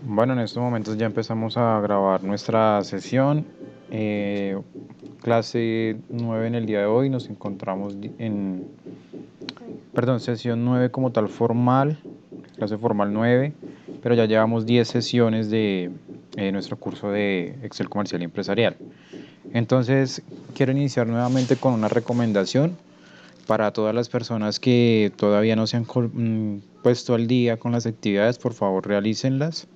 Bueno, en estos momentos ya empezamos a grabar nuestra sesión. eh, Clase 9 en el día de hoy. Nos encontramos perdón, sesión 9 como tal formal, clase formal 9, pero ya llevamos 10 sesiones de nuestro curso de Excel comercial y empresarial. Entonces, quiero iniciar nuevamente con una recomendación para todas las personas que todavía no se han puesto al día con las actividades. Por favor, realícenlas.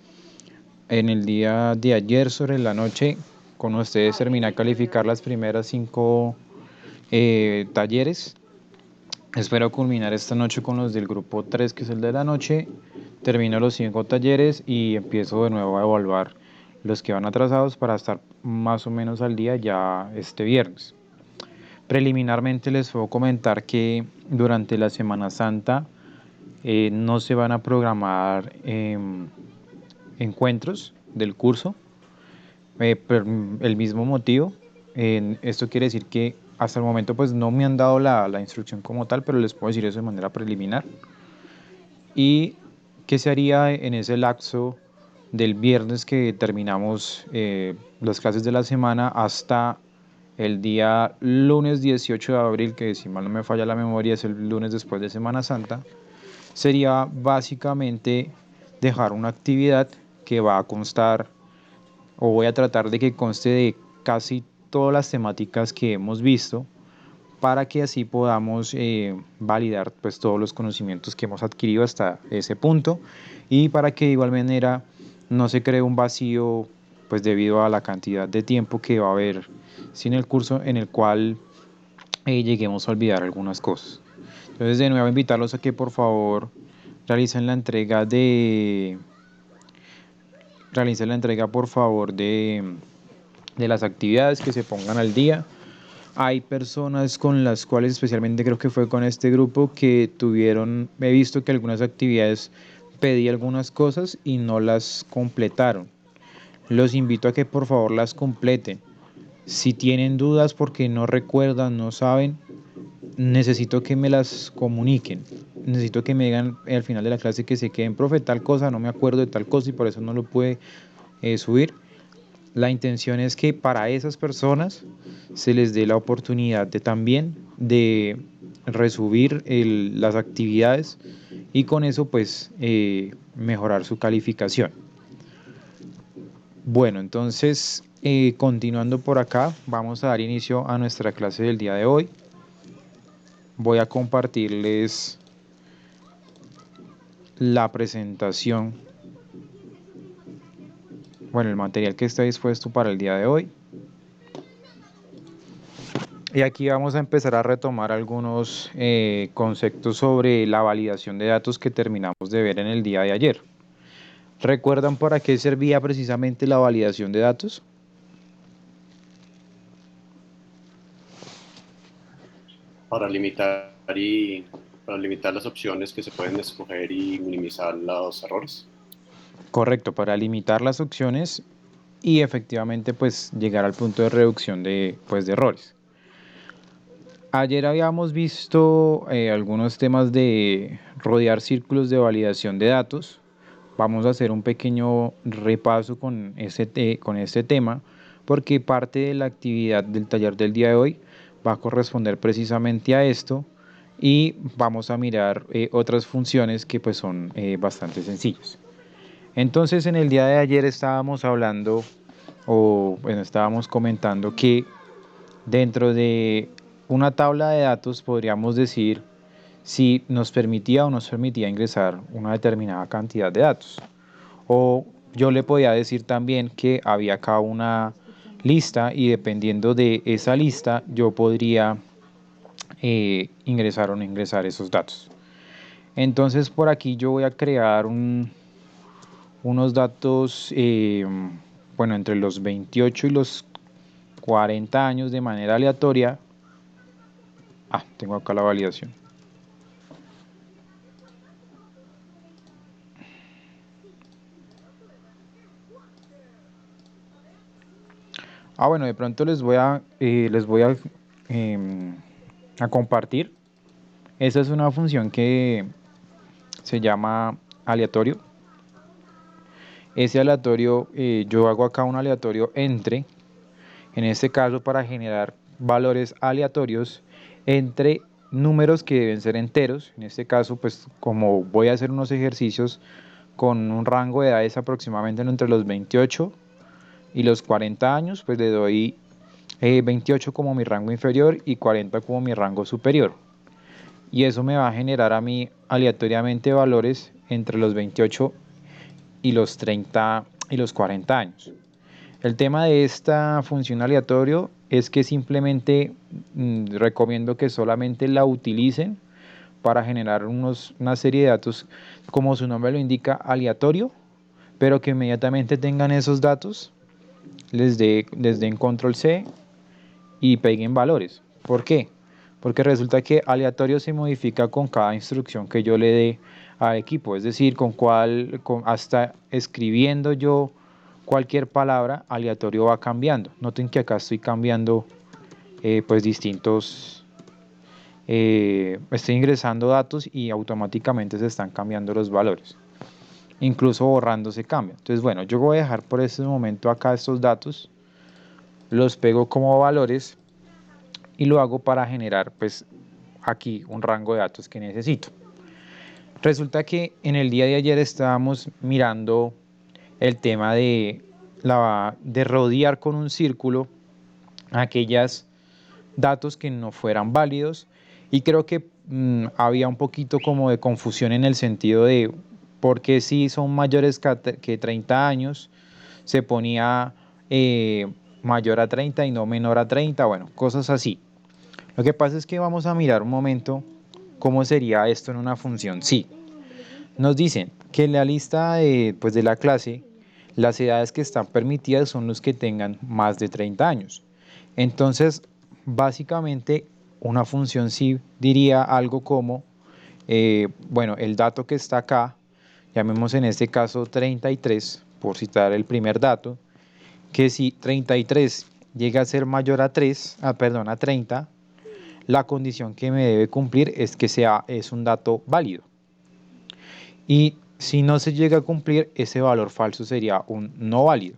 En el día de ayer sobre la noche, con ustedes terminé a calificar las primeras 5 talleres. Espero culminar esta noche con los del grupo 3, que es el de la noche. Termino los 5 talleres y empiezo de nuevo a evaluar los que van atrasados para estar más o menos al día ya este viernes. Preliminarmente les puedo comentar que durante la Semana Santa no se van a programar encuentros del curso. Por el mismo motivo. Esto quiere decir que hasta el momento pues no me han dado la instrucción como tal, pero les puedo decir eso de manera preliminar. ¿Y qué se haría en ese lapso del viernes que terminamos las clases de la semana hasta el día lunes 18 de abril, que si mal no me falla la memoria es el lunes después de Semana Santa? Sería básicamente dejar una actividad que va a constar, o voy a tratar de que conste, de casi todas las temáticas que hemos visto, para que así podamos validar pues todos los conocimientos que hemos adquirido hasta ese punto, y para que de igual manera no se cree un vacío pues debido a la cantidad de tiempo que va a haber sin el curso, en el cual lleguemos a olvidar algunas cosas. Entonces, de nuevo invitarlos a que por favor realicen la entrega de realicen la entrega por favor de las actividades, que se pongan al día. Hay personas con las cuales, especialmente creo que fue con este grupo, que he visto que algunas actividades pedí algunas cosas y no las completaron. Los invito a que por favor las completen. Si tienen dudas porque no recuerdan, no saben, necesito que me las comuniquen. Necesito que me digan al final de la clase que se queden, profe, tal cosa, no me acuerdo de tal cosa y por eso no lo pude subir. La intención es que para esas personas se les dé la oportunidad de también de resubir las actividades, y con eso pues mejorar su calificación. Bueno, entonces continuando por acá, vamos a dar inicio a nuestra clase del día de hoy. Voy a compartirles la presentación, bueno, el material que está dispuesto para el día de hoy. Y aquí vamos a empezar a retomar algunos conceptos sobre la validación de datos que terminamos de ver en el día de ayer. ¿Recuerdan para qué servía precisamente la validación de datos? para limitar y para limitar las opciones que se pueden escoger y minimizar los errores. Correcto, para limitar las opciones y efectivamente pues llegar al punto de reducción de errores. Ayer habíamos visto algunos temas de rodear círculos de validación de datos. Vamos a hacer un pequeño repaso con este tema, porque parte de la actividad del taller del día de hoy va a corresponder precisamente a esto, y vamos a mirar otras funciones que pues son bastante sencillas. Entonces, en el día de ayer estábamos hablando, o bueno, estábamos comentando que dentro de una tabla de datos podríamos decir si nos permitía o nos permitía ingresar una determinada cantidad de datos. O yo le podía decir también que había acá una lista, y dependiendo de esa lista yo podría ingresar o no ingresar esos datos. Entonces por aquí yo voy a crear unos datos, bueno, entre los 28 y los 40 años de manera aleatoria. Tengo acá la validación. Bueno, de pronto les voy a compartir. Esa es una función que se llama aleatorio, Ese aleatorio, yo hago acá un aleatorio entre, en este caso para generar valores aleatorios entre números que deben ser enteros. En este caso, pues como voy a hacer unos ejercicios con un rango de edades aproximadamente entre los 28 y los 40 años, pues le doy 28 como mi rango inferior y 40 como mi rango superior. Y eso me va a generar a mí aleatoriamente valores entre los 28 y los 30 y los 40 años. El tema de esta función aleatorio es que simplemente recomiendo que solamente la utilicen para generar una serie de datos, como su nombre lo indica, aleatorio, pero que inmediatamente tengan esos datos, les den control C y peguen valores. ¿Por qué? Porque resulta que aleatorio se modifica con cada instrucción que yo le dé al equipo, es decir, hasta escribiendo yo cualquier palabra, aleatorio va cambiando. Noten que acá estoy cambiando pues estoy ingresando datos y automáticamente se están cambiando los valores. Incluso borrando se cambia. Entonces, bueno, yo voy a dejar por este momento acá estos datos, los pego como valores y lo hago para generar pues aquí un rango de datos que necesito. Resulta que en el día de ayer estábamos mirando el tema de rodear con un círculo aquellas datos que no fueran válidos y creo que había un poquito como de confusión en el sentido de por qué si son mayores que 30 años se ponía mayor a 30 y no menor a 30, bueno, cosas así. Lo que pasa es que vamos a mirar un momento cómo sería esto en una función sí. Nos dicen que en la lista pues de la clase, las edades que están permitidas son los que tengan más de 30 años. Entonces, básicamente, una función sí diría algo como, bueno, el dato que está acá, llamemos en este caso 33, por citar el primer dato, que si 33 llega a ser mayor a 3, perdón, a 30, la condición que me debe cumplir es que es un dato válido. Y si no se llega a cumplir, ese valor falso sería un no válido.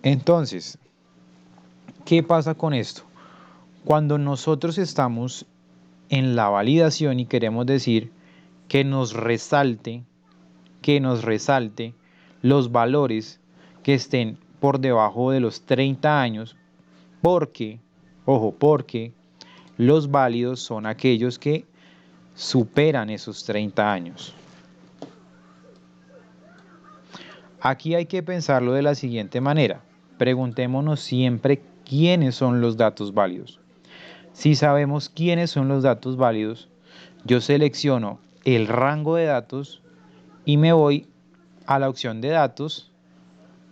Entonces, ¿qué pasa con esto? Cuando nosotros estamos en la validación y queremos decir que que nos resalte los valores que estén por debajo de los 30 años, porque, ojo, porque los válidos son aquellos que superan esos 30 años. Aquí hay que pensarlo de la siguiente manera. Preguntémonos siempre quiénes son los datos válidos. Si sabemos quiénes son los datos válidos, yo selecciono el rango de datos y me voy a la opción de datos,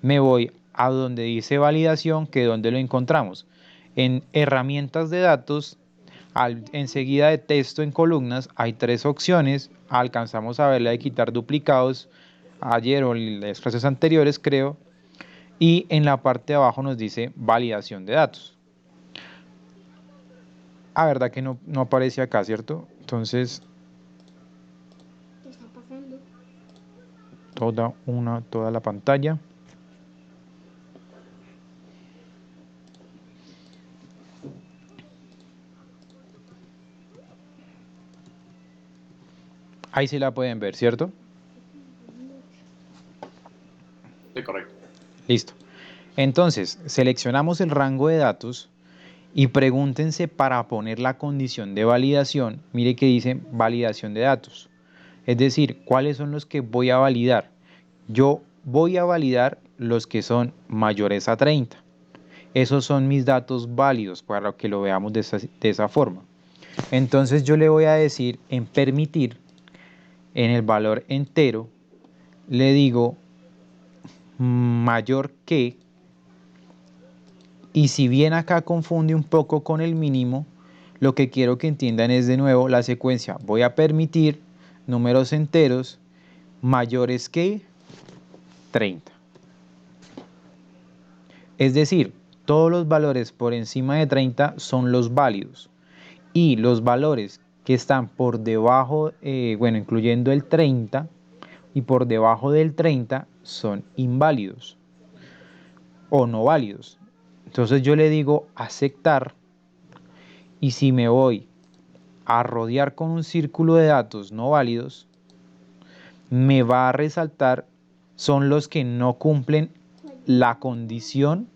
me voy a donde dice validación, que es donde lo encontramos. En herramientas de datos, enseguida de texto en columnas, hay tres opciones. Alcanzamos a ver la de quitar duplicados ayer o en las clases anteriores, creo. Y en la parte de abajo nos dice validación de datos. Verdad que no aparece acá, ¿cierto? Entonces, ¿Qué está pasando? toda la pantalla. Ahí sí la pueden ver, ¿cierto? Sí, correcto. Listo. Entonces, seleccionamos el rango de datos y pregúntense para poner la condición de validación. Mire que dice validación de datos. Es decir, ¿cuáles son los que voy a validar? Yo voy a validar los que son mayores a 30. Esos son mis datos válidos para que lo veamos de esa forma. Entonces yo le voy a decir en permitir, en el valor entero, le digo mayor que, y si bien acá confunde un poco con el mínimo, lo que quiero que entiendan es de nuevo la secuencia. Voy a permitir números enteros mayores que 30. Es decir, todos los valores por encima de 30 son los válidos y los valores que están por debajo, bueno, incluyendo el 30, y por debajo del 30 son inválidos o no válidos. Entonces yo le digo aceptar, y si me voy a rodear con un círculo de datos no válidos, me va a resaltar son los que no cumplen la condición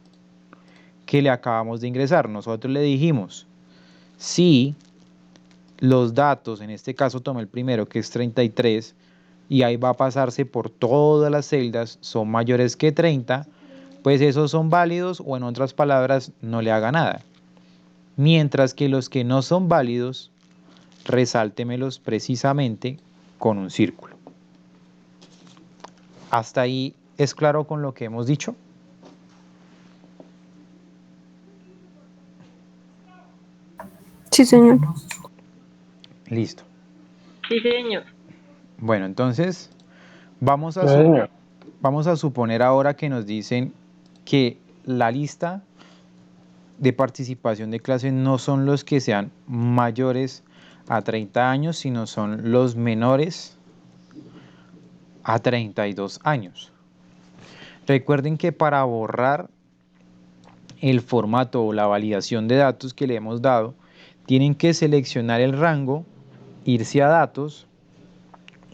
que le acabamos de ingresar. Nosotros le dijimos, si los datos, en este caso tomé el primero que es 33, y ahí va a pasarse por todas las celdas, son mayores que 30, pues esos son válidos, o en otras palabras, no le haga nada. Mientras que los que no son válidos, resáltemelos precisamente con un círculo. ¿Hasta ahí es claro con lo que hemos dicho? Sí, señor. Listo. Sí, señor. Bueno, entonces vamos a, Sí, señor. vamos a suponer ahora que nos dicen que la lista de participación de clase no son los que sean mayores a 30 años, sino son los menores a 32 años. Recuerden que para borrar el formato o la validación de datos que le hemos dado, tienen que seleccionar el rango, irse a datos,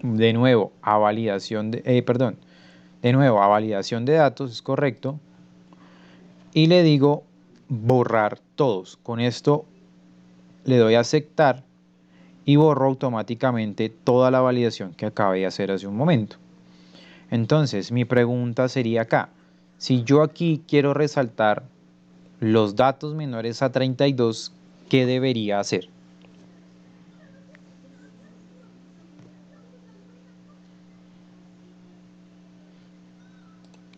de nuevo a validación de nuevo a validación de datos, es correcto, y le digo borrar todos. Con esto le doy a aceptar y borro automáticamente toda la validación que acabé de hacer hace un momento. Entonces mi pregunta sería acá, si yo aquí quiero resaltar los datos menores a 32, ¿qué debería hacer?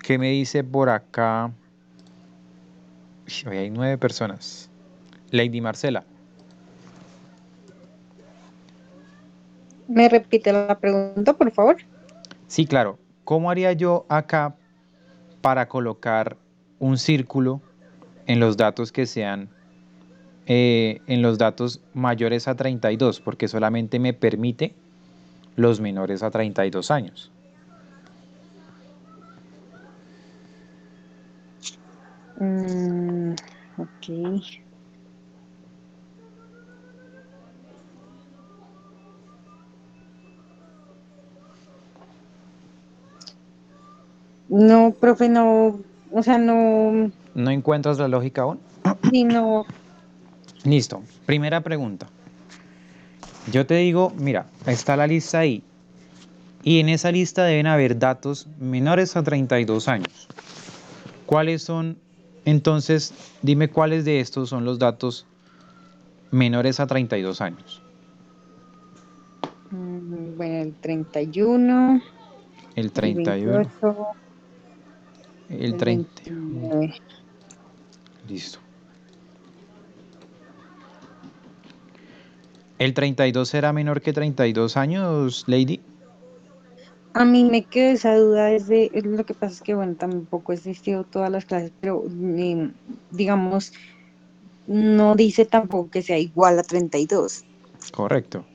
¿Qué me dice por acá? Hoy hay 9 personas. Lady Marcela. ¿Me repite la pregunta, por favor? Sí, claro. ¿Cómo haría yo acá para colocar un círculo en los datos que sean, en los datos mayores a 32? Porque solamente me permite los menores a 32 años. Ok. No, profe, no, o sea, no, ¿No encuentras la lógica aún? sí, no, Listo. Primera pregunta. Yo te digo, mira, está la lista ahí. Y en esa lista deben haber datos menores a 32 años. ¿Cuáles son? Entonces, dime cuáles de estos son los datos menores a 32 años. bueno, el 31, El el 31, 28, el el 31. 29. Listo. ¿El 32 será menor que 32 años, Lady? A mí me quedó esa duda desde, lo que pasa es que, bueno, tampoco he asistido a todas las clases, pero digamos, no dice tampoco que sea igual a 32. Correcto.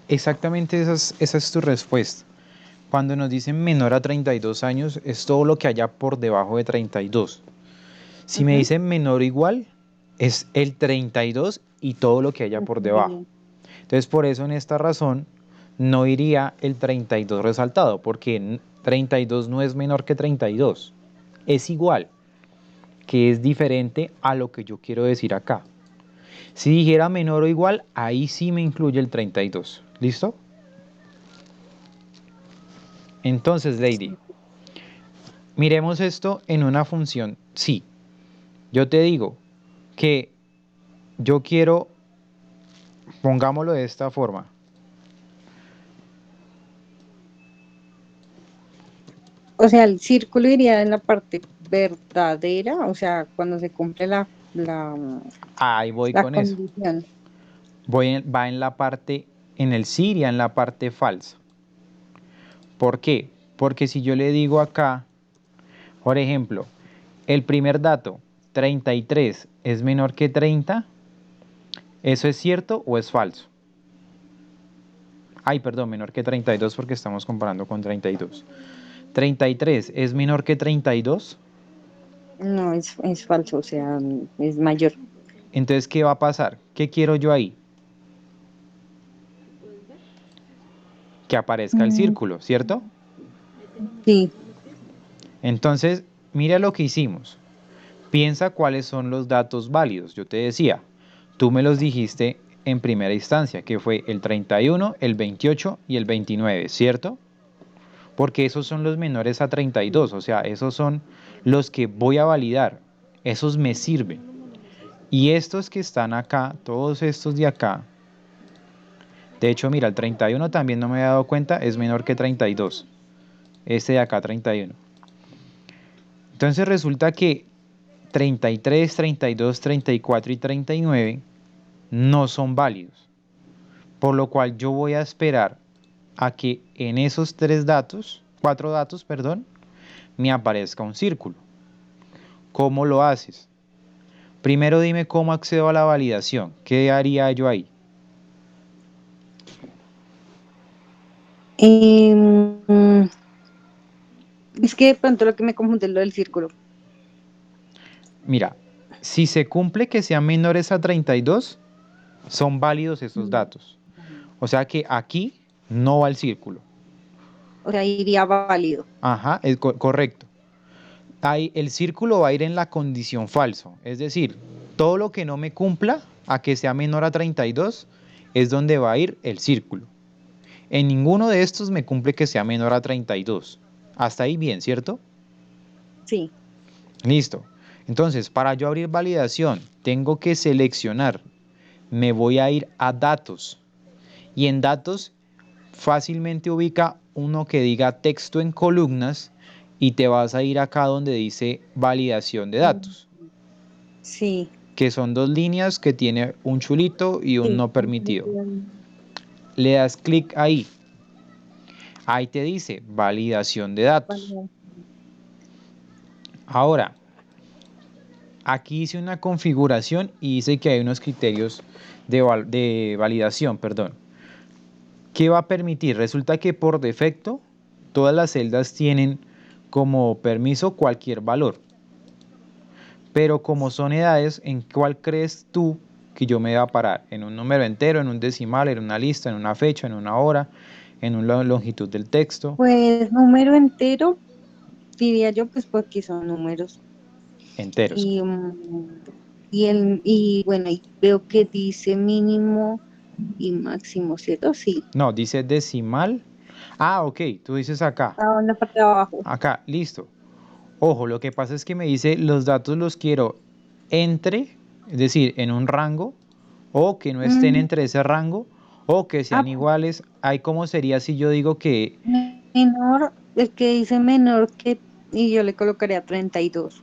Exactamente esa es tu respuesta. Cuando nos dicen menor a 32 años, es todo lo que haya por debajo de 32. Si me Ujú. dicen menor o igual, es el 32 y todo lo que haya por debajo. Ok. Entonces, por eso en esta razón no iría el 32 resaltado, porque 32 no es menor que 32. Es igual, que es diferente a lo que yo quiero decir acá. Si dijera menor o igual, ahí sí me incluye el 32. ¿Listo? Entonces, Lady, miremos esto en una función. Sí, yo te digo que yo quiero, pongámoslo de esta forma. O sea, el círculo iría en la parte verdadera, o sea, cuando se cumple Ahí voy la con eso. condición. Va en la parte, en el sí iría en la parte falsa. ¿Por qué? Porque si yo le digo acá, por ejemplo, el primer dato, 33, es menor que 30, ¿eso es cierto o es falso? Ay, perdón, menor que 32 porque estamos comparando con 32. 33 es menor que 32. No, es falso, o sea, es mayor. Entonces, ¿qué va a pasar? ¿Qué quiero yo ahí? Que aparezca el Mm, círculo, ¿cierto? sí, Entonces, mira lo que hicimos. Piensa cuáles son los datos válidos. Yo te decía, tú me los dijiste en primera instancia, que fue el 31, el 28 y el 29, ¿cierto? Porque esos son los menores a 32, o sea, esos son los que voy a validar, esos me sirven. Y estos que están acá, todos estos de acá, de hecho, mira, el 31 también no me he dado cuenta, es menor que 32. Este de acá, 31. Entonces resulta que 33, 32, 34 y 39 no son válidos. Por lo cual yo voy a esperar a que en esos cuatro datos, perdón, me aparezca un círculo. ¿Cómo lo haces? Primero dime cómo accedo a la validación. ¿Qué haría yo ahí? Em, es que de pronto lo que me confunde es lo del círculo. Mira, si se cumple que sean menores a 32, son válidos esos Mm. datos. O sea que aquí no va el círculo. O sea, iría válido. Ajá, es correcto. Ahí, el círculo va a ir en la condición falso. Es decir, todo lo que no me cumpla a que sea menor a 32 es donde va a ir el círculo. En ninguno de estos me cumple que sea menor a 32. Hasta ahí bien, ¿cierto? Sí, Listo. Entonces, para yo abrir validación, tengo que seleccionar. Me voy a ir a datos. Y en datos fácilmente ubica uno que diga texto en columnas y te vas a ir acá donde dice validación de datos, sí, que son dos líneas que tiene un chulito y un sí. no permitido. Le das clic ahí. Ahí te dice validación de datos. Vale. Ahora, aquí hice una configuración y dice que hay unos criterios de validación, perdón. ¿Qué va a permitir? Resulta que por defecto todas las celdas tienen como permiso cualquier valor. Pero como son edades, ¿en cuál crees tú que yo me voy a parar? ¿En un número entero, en un decimal, en una lista, en una fecha, en una hora, en una longitud del texto? Pues número entero, diría yo, pues porque son números. Enteros. Y, y bueno, y veo que dice mínimo y máximo, ¿cierto? Sí. No, dice decimal. Ah, ok, tú dices acá. Ah, en la parte de abajo. Acá, listo. Ojo, lo que pasa es que me dice los datos los quiero entre, es decir, en un rango, o que no estén Mm, entre ese rango, o que sean ah, iguales. Ahí cómo sería si yo digo que menor, el que dice menor que, y yo le colocaría 32.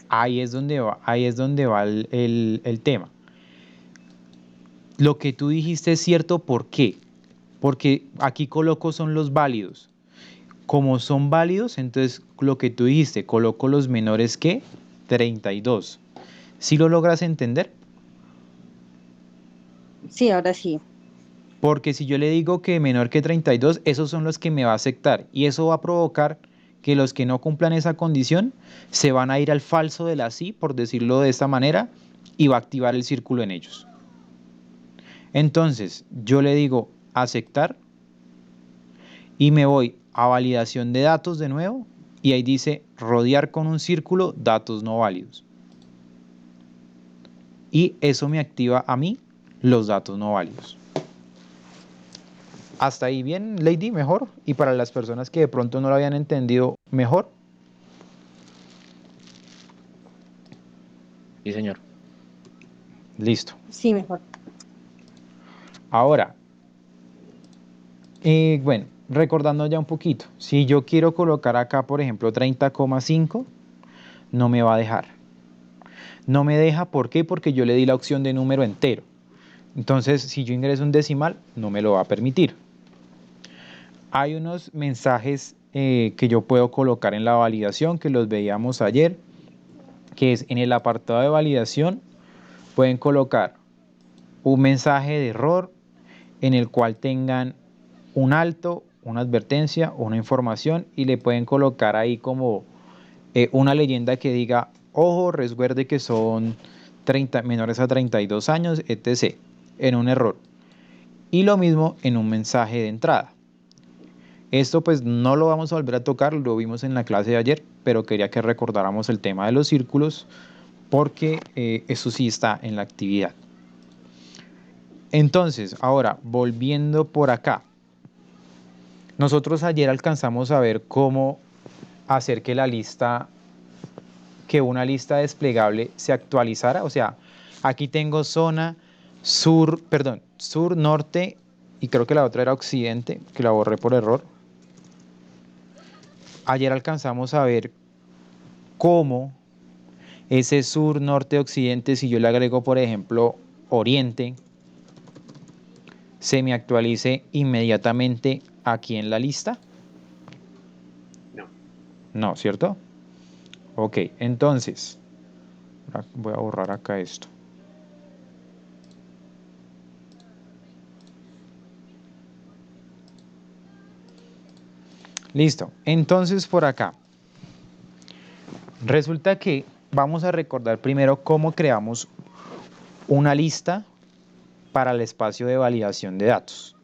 ahí es donde va el tema. Lo que tú dijiste es cierto, ¿por qué? Porque aquí coloco son los válidos. Como son válidos, entonces lo que tú dijiste, coloco los menores que 32. ¿Sí lo logras entender? Sí, ahora sí. Porque si yo le digo que menor que 32, esos son los que me va a aceptar. Y eso va a provocar que los que no cumplan esa condición se van a ir al falso de la sí, por decirlo de esta manera, y va a activar el círculo en ellos. Entonces, yo le digo aceptar y me voy a validación de datos de nuevo y ahí dice rodear con un círculo datos no válidos. Y eso me activa a mí los datos no válidos. Hasta ahí bien, Lady, mejor. Y para las personas que de pronto no lo habían entendido mejor. Sí, señor. Listo. Sí, mejor. Ahora, bueno, recordando ya un poquito. Si yo quiero colocar acá, por ejemplo, 30,5, no me va a dejar. No me deja, ¿por qué? Porque yo le di la opción de número entero. Entonces, si yo ingreso un decimal, no me lo va a permitir. Hay unos mensajes que yo puedo colocar en la validación, que los veíamos ayer, que es en el apartado de validación, pueden colocar un mensaje de error, en el cual tengan un alto, una advertencia, una información y le pueden colocar ahí como una leyenda que diga, ojo, recuerde que son 30, menores a 32 años, etc. en un error. Y lo mismo en un mensaje de entrada. Esto pues no lo vamos a volver a tocar, lo vimos en la clase de ayer, pero quería que recordáramos el tema de los círculos porque eso sí está en la actividad. Entonces, ahora, volviendo por acá. Nosotros ayer alcanzamos a ver cómo hacer que una lista desplegable se actualizara. O sea, aquí tengo zona, sur, norte, y creo que la otra era occidente, que la borré por error. Ayer alcanzamos a ver cómo ese sur, norte, occidente, si yo le agrego, por ejemplo, oriente, se me actualice inmediatamente aquí en la lista. No. No, ¿cierto? Ok, entonces, voy a borrar acá esto. Listo, entonces por acá. Resulta que vamos a recordar primero cómo creamos una lista para el espacio de validación de datos.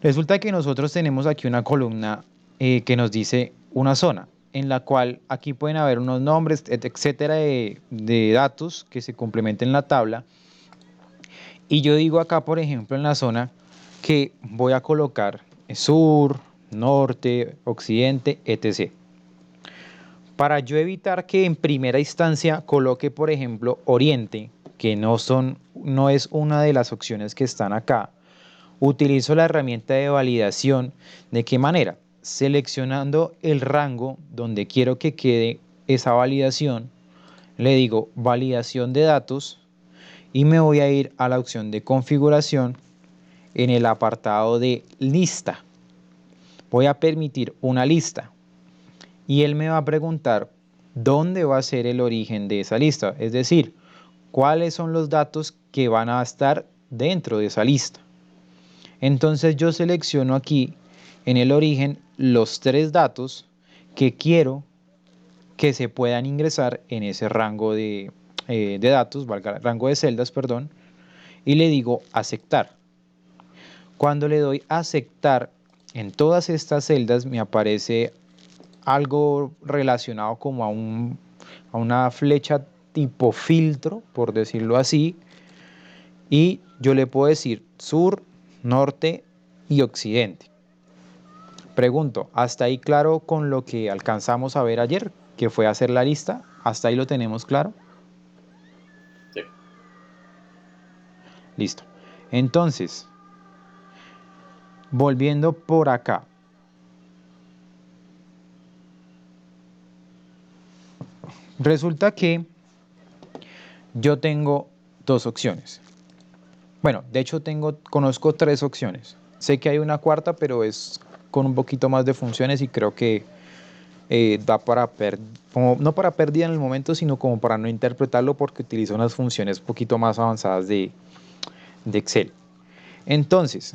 Resulta que nosotros tenemos aquí una columna que nos dice una zona, en la cual aquí pueden haber unos nombres, etcétera, de datos que se complementen en la tabla. Y yo digo acá, por ejemplo, en la zona que voy a colocar sur, norte, occidente, etc. Para yo evitar que en primera instancia coloque, por ejemplo, oriente, que no es una de las opciones que están acá, utilizo la herramienta de validación. ¿De qué manera? Seleccionando el rango donde quiero que quede esa validación, le digo validación de datos y me voy a ir a la opción de configuración en el apartado de lista. Voy a permitir una lista y él me va a preguntar dónde va a ser el origen de esa lista, es decir, cuáles son los datos que van a estar dentro de esa lista. Entonces yo selecciono aquí en el origen los 3 datos que quiero que se puedan ingresar en ese rango de datos, rango de celdas, perdón, y le digo aceptar. Cuando le doy aceptar, en todas estas celdas me aparece algo relacionado como a una flecha tipo filtro, por decirlo así, y yo le puedo decir sur, norte y occidente. Pregunto, ¿hasta ahí claro con lo que alcanzamos a ver ayer, que fue hacer la lista? ¿Hasta ahí lo tenemos claro? Sí. Listo. Entonces, volviendo por acá. Resulta que yo tengo 2 opciones. Bueno, de hecho conozco 3 opciones. Sé que hay una cuarta, pero es con un poquito más de funciones y creo que da no para pérdida en el momento, sino como para no interpretarlo porque utiliza unas funciones un poquito más avanzadas de Excel. Entonces,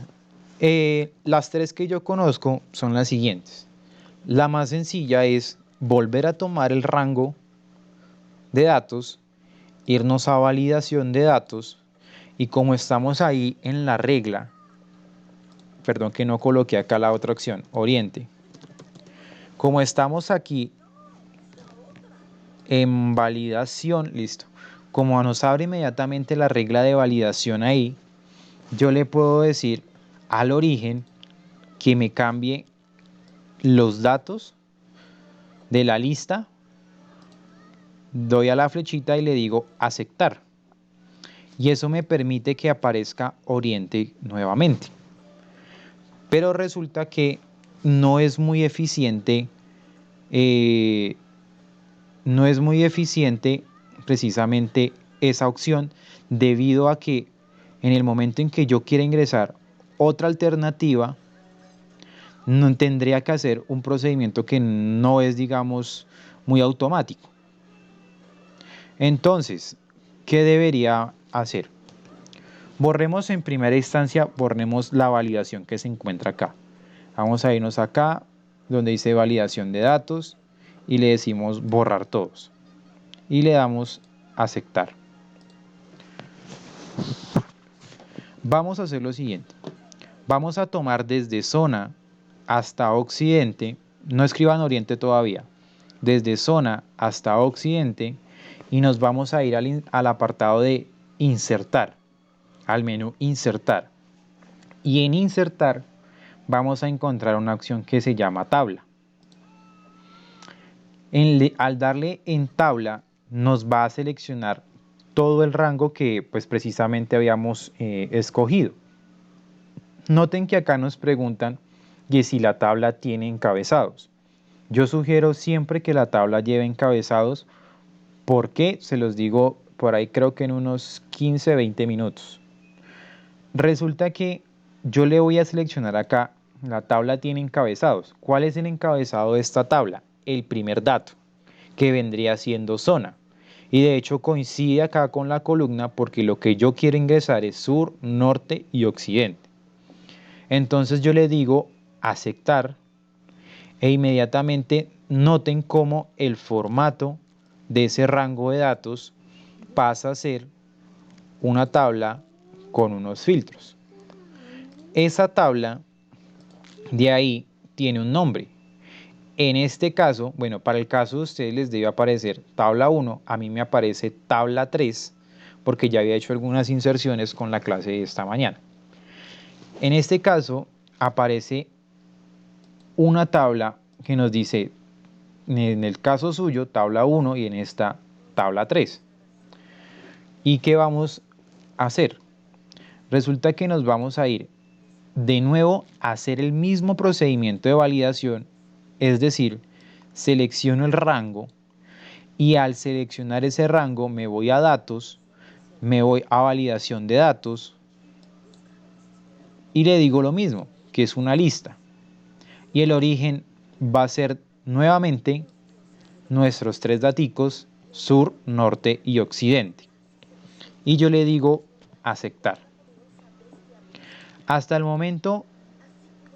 las 3 que yo conozco son las siguientes. La más sencilla es volver a tomar el rango de datos, irnos a validación de datos y como estamos ahí en la regla, perdón que no coloqué acá la otra opción, oriente. Como estamos aquí en validación, listo. Como nos abre inmediatamente la regla de validación ahí, yo le puedo decir al origen que me cambie los datos de la lista, doy a la flechita y le digo aceptar. Y eso me permite que aparezca oriente nuevamente. Pero resulta que no es muy eficiente, precisamente esa opción, debido a que en el momento en que yo quiera ingresar otra alternativa, no tendría que hacer un procedimiento que no es, digamos, muy automático. Entonces, ¿qué debería hacer? Borremos en primera instancia, borremos la validación que se encuentra acá. Vamos a irnos acá, donde dice validación de datos, y le decimos borrar todos. Y le damos aceptar. Vamos a hacer lo siguiente. Vamos a tomar desde zona hasta occidente, no escriban oriente todavía, desde zona hasta occidente, y nos vamos a ir al apartado de insertar, al menú insertar. Y en insertar vamos a encontrar una opción que se llama tabla. Al darle en tabla nos va a seleccionar todo el rango que pues precisamente habíamos escogido. Noten que acá nos preguntan que si la tabla tiene encabezados. Yo sugiero siempre que la tabla lleve encabezados, porque se los digo por ahí, creo que en unos 15-20 minutos. Resulta que yo le voy a seleccionar acá, la tabla tiene encabezados. ¿Cuál es el encabezado de esta tabla? El primer dato, que vendría siendo zona. Y de hecho coincide acá con la columna porque lo que yo quiero ingresar es sur, norte y occidente. Entonces yo le digo aceptar e inmediatamente noten cómo el formato de ese rango de datos pasa a ser una tabla con unos filtros. Esa tabla de ahí tiene un nombre. En este caso, bueno, para el caso de ustedes les debe aparecer tabla 1, a mí me aparece tabla 3, porque ya había hecho algunas inserciones con la clase de esta mañana. En este caso aparece una tabla que nos dice, en el caso suyo, tabla 1 y en esta tabla 3. ¿Y qué vamos a hacer? Resulta que nos vamos a ir de nuevo a hacer el mismo procedimiento de validación, es decir, selecciono el rango y al seleccionar ese rango me voy a datos, me voy a validación de datos y le digo lo mismo, que es una lista. Y el origen va a ser nuevamente nuestros tres daticos, sur, norte y occidente. Y yo le digo aceptar. Hasta el momento,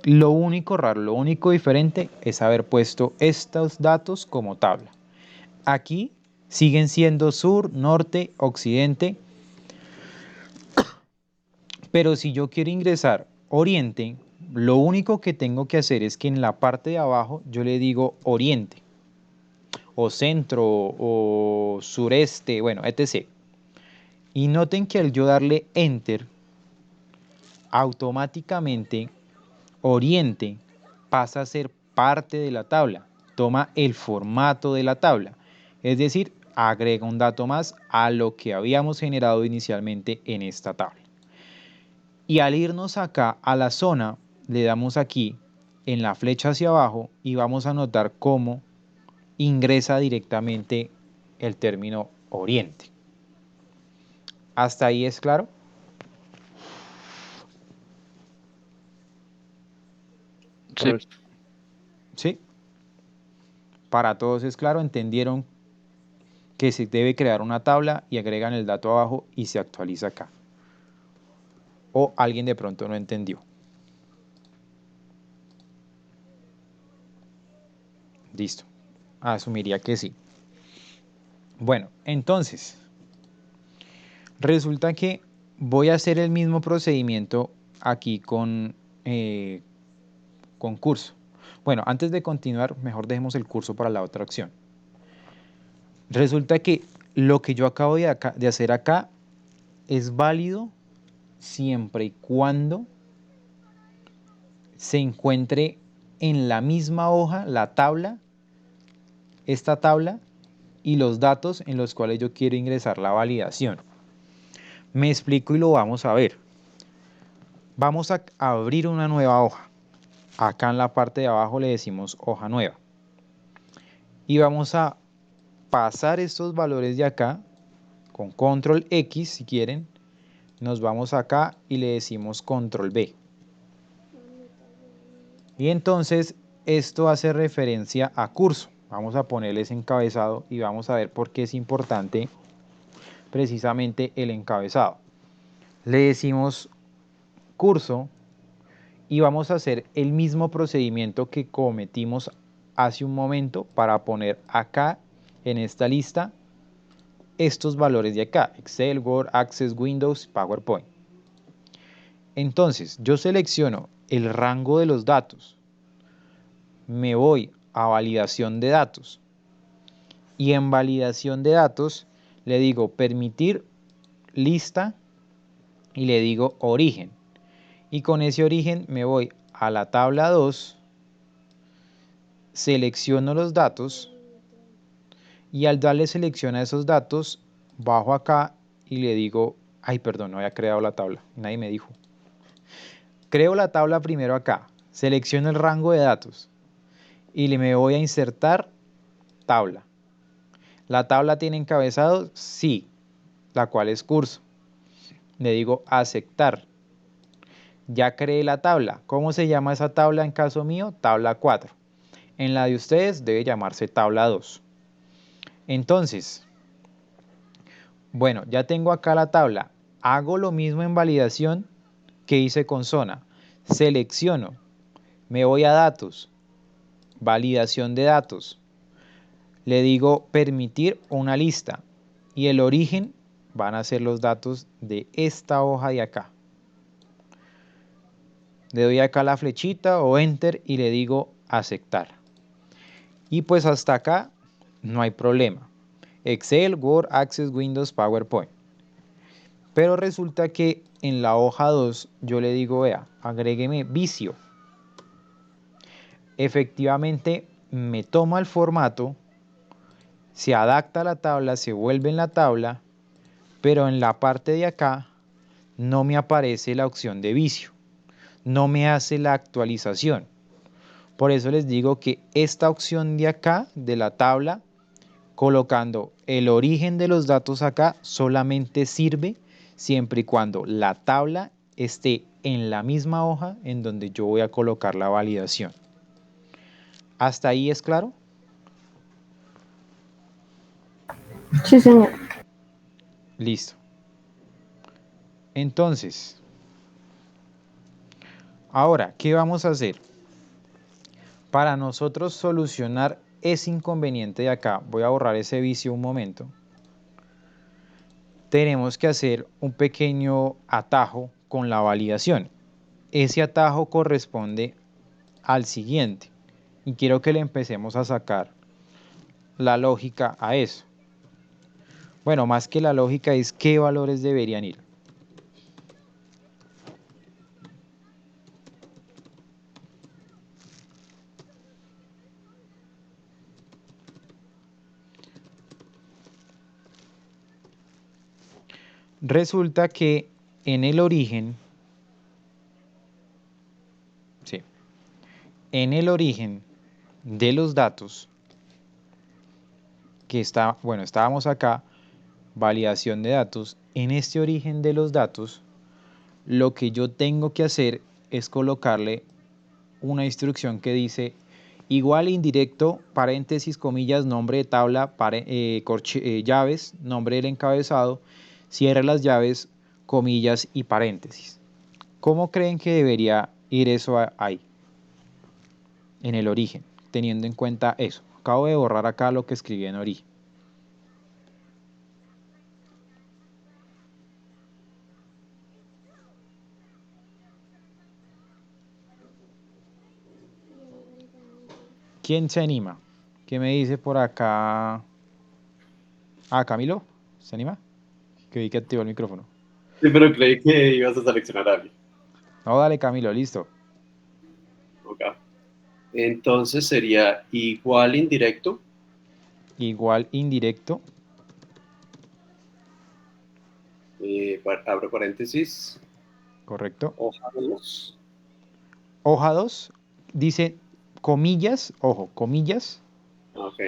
lo único raro, lo único diferente es haber puesto estos datos como tabla. Aquí siguen siendo sur, norte, occidente. Pero si yo quiero ingresar oriente, lo único que tengo que hacer es que en la parte de abajo yo le digo oriente, o centro, o sureste, bueno, etc. Y noten que al yo darle enter, automáticamente oriente pasa a ser parte de la tabla, toma el formato de la tabla, es decir, agrega un dato más a lo que habíamos generado inicialmente en esta tabla. Y al irnos acá a la zona, le damos aquí en la flecha hacia abajo y vamos a notar cómo ingresa directamente el término oriente. ¿Hasta ahí es claro? Sí. ¿Sí? Para todos es claro, entendieron que se debe crear una tabla y agregan el dato abajo y se actualiza acá. O alguien de pronto no entendió. Listo. Asumiría que sí. Bueno, entonces, resulta que voy a hacer el mismo procedimiento aquí con curso. Bueno, antes de continuar, mejor dejemos el curso para la otra opción. Resulta que lo que yo acabo de hacer acá es válido siempre y cuando se encuentre en la misma hoja la tabla, esta tabla y los datos en los cuales yo quiero ingresar la validación. Me explico y lo vamos a ver. Vamos a abrir una nueva hoja. Acá en la parte de abajo le decimos hoja nueva. Y vamos a pasar estos valores de acá con control X si quieren. Nos vamos acá y le decimos control B. Y entonces esto hace referencia a curso. Vamos a ponerles encabezado y vamos a ver por qué es importante precisamente el encabezado. le decimos curso y vamos a hacer el mismo procedimiento que cometimos hace un momento para poner acá en esta lista estos valores de acá: Excel, Word, Access, Windows, PowerPoint. Entonces yo selecciono el rango de los datos, me voy a validación de datos y en validación de datos le digo permitir lista y le digo origen, y con ese origen me voy a la tabla 2, selecciono los datos y al darle selección a esos datos bajo acá y le digo, ay perdón, no había creado la tabla, nadie me dijo. Creo la tabla primero acá, selecciono el rango de datos y me voy a insertar tabla. ¿La tabla tiene encabezado? Sí, la cual es curso. Le digo aceptar. Ya creé la tabla. ¿Cómo se llama esa tabla en caso mío? Tabla 4. En la de ustedes debe llamarse tabla 2. Entonces, bueno, ya tengo acá la tabla. Hago lo mismo en validación que hice con zona. Selecciono. Me voy a datos. Validación de datos. Le digo permitir una lista. Y el origen van a ser los datos de esta hoja de acá. Le doy acá la flechita o enter y le digo aceptar. Y pues hasta acá no hay problema. Excel, Word, Access, Windows, PowerPoint. Pero resulta que en la hoja 2 yo le digo, vea, agrégueme vicio. Efectivamente me toma el formato, se adapta a la tabla, se vuelve en la tabla, pero en la parte de acá no me aparece la opción de vicio. No me hace la actualización. Por eso les digo que esta opción de acá, de la tabla, colocando el origen de los datos acá, solamente sirve siempre y cuando la tabla esté en la misma hoja en donde yo voy a colocar la validación. ¿Hasta ahí es claro? Sí, señor. Listo. Entonces, ahora, ¿qué vamos a hacer? Para nosotros solucionar ese inconveniente de acá, voy a borrar ese vicio un momento, tenemos que hacer un pequeño atajo con la validación. Ese atajo corresponde al siguiente y quiero que le empecemos a sacar la lógica a eso. Bueno, más que la lógica es qué valores deberían ir. Resulta que en el origen, sí, en el origen de los datos, que está, bueno, estábamos acá, validación de datos, en este origen de los datos, lo que yo tengo que hacer es colocarle una instrucción que dice igual indirecto, paréntesis, comillas, nombre de tabla, llaves, nombre del encabezado, cierre las llaves, comillas y paréntesis. ¿Cómo creen que debería ir eso ahí? En el origen, teniendo en cuenta eso. Acabo de borrar acá lo que escribí en origen. ¿Quién se anima? ¿Qué me dice por acá? Ah, Camilo, ¿se anima? Que vi que activó el micrófono. Sí, pero creí que ibas a seleccionar a alguien. No, dale Camilo, listo. Ok. Entonces sería igual indirecto. Igual indirecto, Abro paréntesis. correcto. Hoja 2. Hoja 2 dice comillas, ojo, comillas. Ok.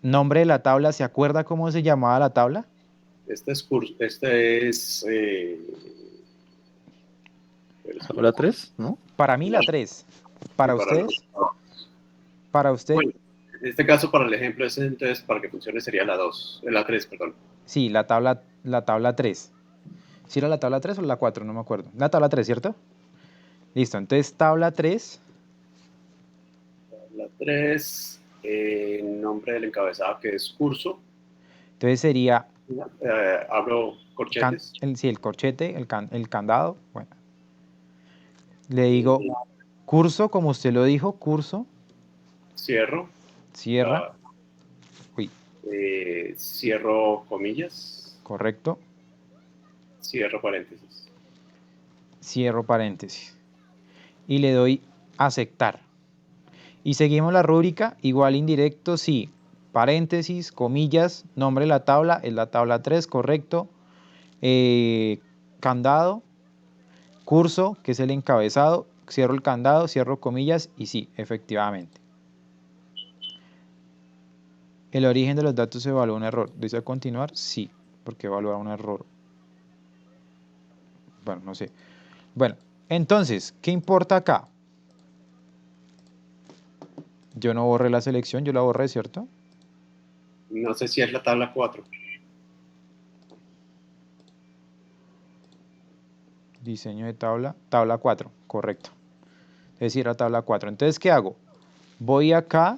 Nombre de la tabla, ¿se acuerda cómo se llamaba la tabla? Este es curso. Este es. Tabla 3, ¿no? Para mí la 3. ¿Para Para ustedes? Para usted, bueno, en este caso, para el ejemplo, entonces para que funcione sería la 2, la 3, perdón. sí, la tabla 3. ¿Si era la tabla 3 o la 4? No me acuerdo. La tabla 3, ¿cierto? Listo, entonces tabla 3. La 3, nombre del encabezado que es curso. Entonces sería Abro corchetes. sí, el corchete, el candado. Bueno, le digo curso, como usted lo dijo, curso, Cierro. cierra. Uy, Cierro comillas. correcto. Cierro paréntesis. Cierro paréntesis. Y le doy aceptar. Y seguimos la rúbrica, igual indirecto, sí. Paréntesis, comillas, nombre de la tabla, es la tabla 3, correcto. Candado, curso, que es el encabezado, cierro el candado, cierro comillas y sí, efectivamente. El origen de los datos evalúa un error. ¿Dice continuar? Sí, porque evalúa un error. Bueno, no sé. Bueno, entonces, ¿qué importa acá? Yo no borré la selección, yo la borré, ¿cierto? No sé si es la tabla 4. Diseño de tabla, tabla 4, correcto. Es decir, la tabla 4. Entonces, ¿qué hago? Voy acá,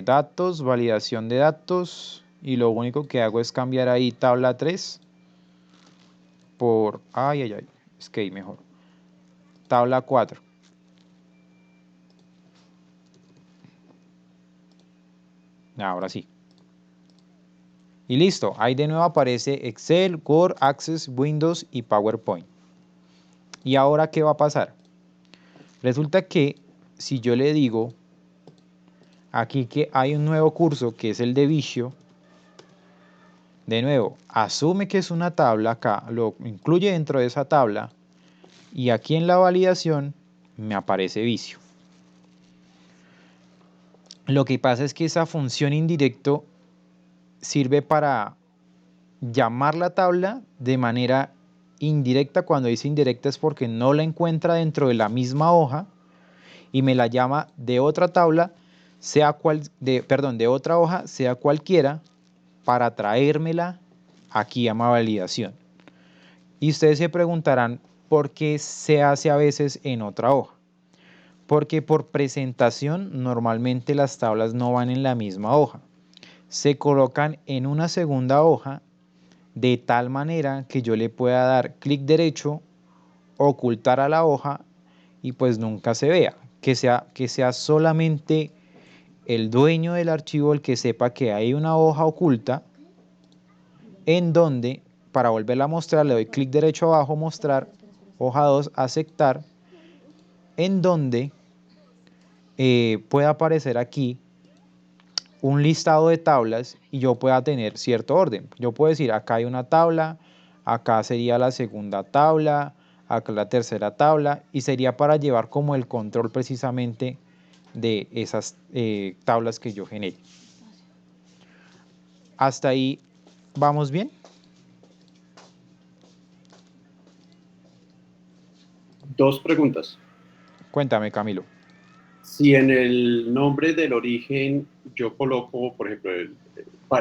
datos, validación de datos, y lo único que hago es cambiar ahí tabla 3 por, es que ahí mejor, tabla 4. Ahora sí. Y listo, ahí de nuevo aparece Excel, Word, Access, Windows y PowerPoint. ¿Y ahora qué va a pasar? Resulta que si yo le digo aquí que hay un nuevo curso que es el de Visio, de nuevo, asume que es una tabla acá, lo incluye dentro de esa tabla y aquí en la validación me aparece Visio. Lo que pasa es que esa función indirecto sirve para llamar la tabla de manera indirecta. Cuando dice indirecta es porque no la encuentra dentro de la misma hoja y me la llama de otra tabla, de otra hoja, sea cualquiera, para traérmela aquí a mi validación. Y ustedes se preguntarán por qué se hace a veces en otra hoja. Porque por presentación normalmente las tablas no van en la misma hoja. Se colocan en una segunda hoja de tal manera que yo le pueda dar clic derecho, ocultar a la hoja y pues nunca se vea. Que sea solamente el dueño del archivo el que sepa que hay una hoja oculta en donde, para volverla a mostrar, le doy clic derecho abajo, mostrar, hoja 2, aceptar, en donde pueda aparecer aquí un listado de tablas y yo pueda tener cierto orden. Yo puedo decir, acá hay una tabla, acá sería la segunda tabla, acá la tercera tabla, y sería para llevar como el control precisamente de esas tablas que yo genere. ¿Hasta ahí vamos bien? Dos preguntas. Cuéntame, Camilo. Si en el nombre del origen yo coloco, por ejemplo,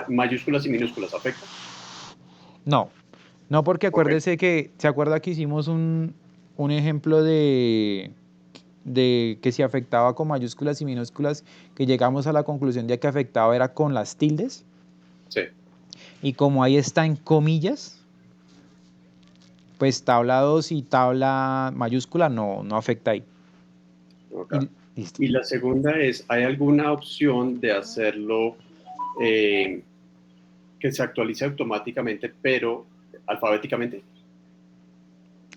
mayúsculas y minúsculas, ¿afecta? No, no, porque Ok. acuérdese que, ¿se acuerda que hicimos un ejemplo de que si afectaba con mayúsculas y minúsculas, que llegamos a la conclusión de que afectaba era con las tildes? Sí. Y como ahí está en comillas, pues tabla 2 y tabla mayúscula no afecta ahí. Ok. Y listo. Y la segunda es, ¿hay alguna opción de hacerlo que se actualice automáticamente, pero alfabéticamente?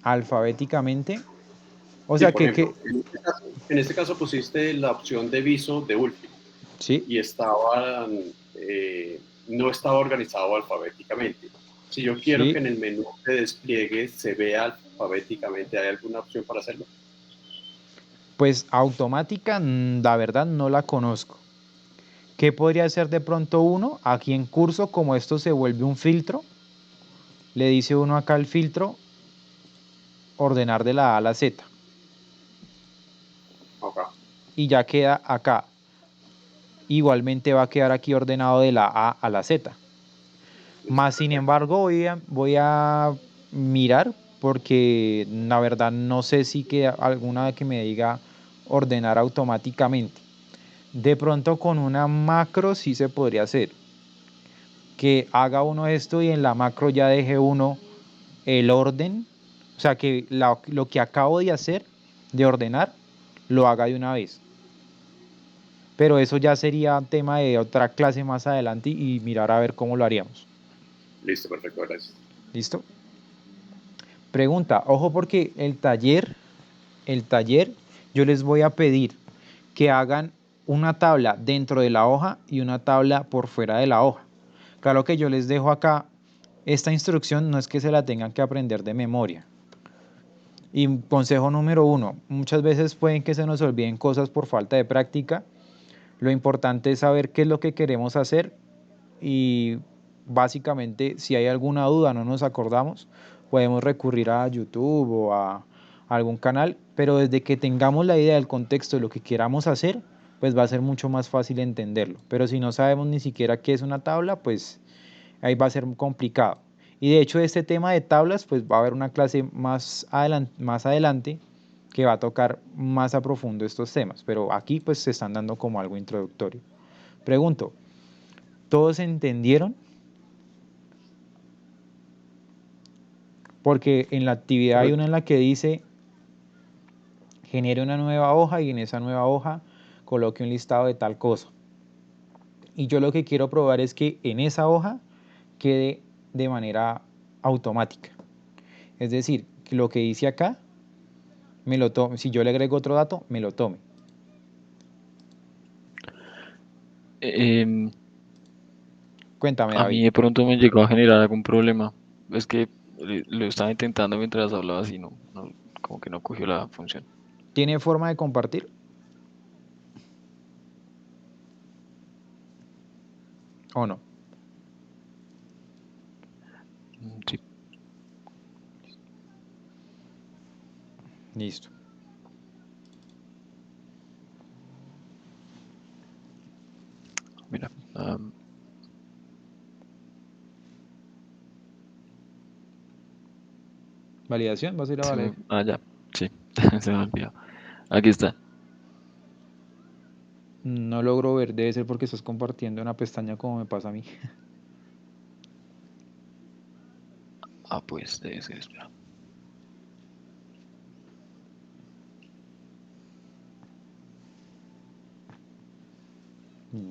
Alfabéticamente. O Sí, sea por que ejemplo, en este caso pusiste la opción de viso de último sí, y no estaba organizado alfabéticamente. Si yo quiero que sí, en el menú de despliegue se vea alfabéticamente, ¿hay alguna opción para hacerlo? pues automática, la verdad no la conozco. ¿Qué podría hacer de pronto uno? Aquí en curso, como esto se vuelve un filtro, le dice uno acá el filtro, ordenar de la A a la Z. Ok. Y ya queda acá. Igualmente va a quedar aquí ordenado de la A a la Z. Más sin embargo, voy a mirar porque la verdad no sé si que alguna que me diga ordenar automáticamente. De pronto con una macro sí se podría hacer. Que haga uno esto y en la macro ya deje uno el orden. O sea, que lo que acabo de hacer, de ordenar, lo haga de una vez. Pero eso ya sería tema de otra clase más adelante y mirar a ver cómo lo haríamos. Listo, perfecto, gracias. ¿Listo? Pregunta, ojo porque el taller, yo les voy a pedir que hagan una tabla dentro de la hoja y una tabla por fuera de la hoja. Claro que yo les dejo acá, esta instrucción no es que se la tengan que aprender de memoria. Y consejo número 1, muchas veces pueden que se nos olviden cosas por falta de práctica. Lo importante es saber qué es lo que queremos hacer y básicamente si hay alguna duda, no nos acordamos, podemos recurrir a YouTube o a algún canal, pero desde que tengamos la idea del contexto de lo que queramos hacer, pues va a ser mucho más fácil entenderlo. Pero si no sabemos ni siquiera qué es una tabla, pues ahí va a ser complicado. Y de hecho este tema de tablas, pues va a haber una clase más adelante que va a tocar más a profundo estos temas, pero aquí pues se están dando como algo introductorio. Pregunto, ¿todos entendieron? Porque en la actividad hay una en la que dice genere una nueva hoja y en esa nueva hoja coloque un listado de tal cosa. Y yo lo que quiero probar es que en esa hoja quede de manera automática. Es decir, que lo que dice acá, me lo tome. Si yo le agrego otro dato, me lo tome. Em, Cuéntame, a mí David. de pronto me llegó a generar algún problema. Es que lo estaba intentando mientras hablabas y como que no cogió la función. ¿Tiene forma de compartir? ¿O no? Sí, Listo. mira. ¿Validación? ¿Vas a ir a valer? Ya, sí, se me olvidó. Aquí está. No logro ver, debe ser porque estás compartiendo una pestaña como me pasa a mí. Ah, pues debe ser, espera.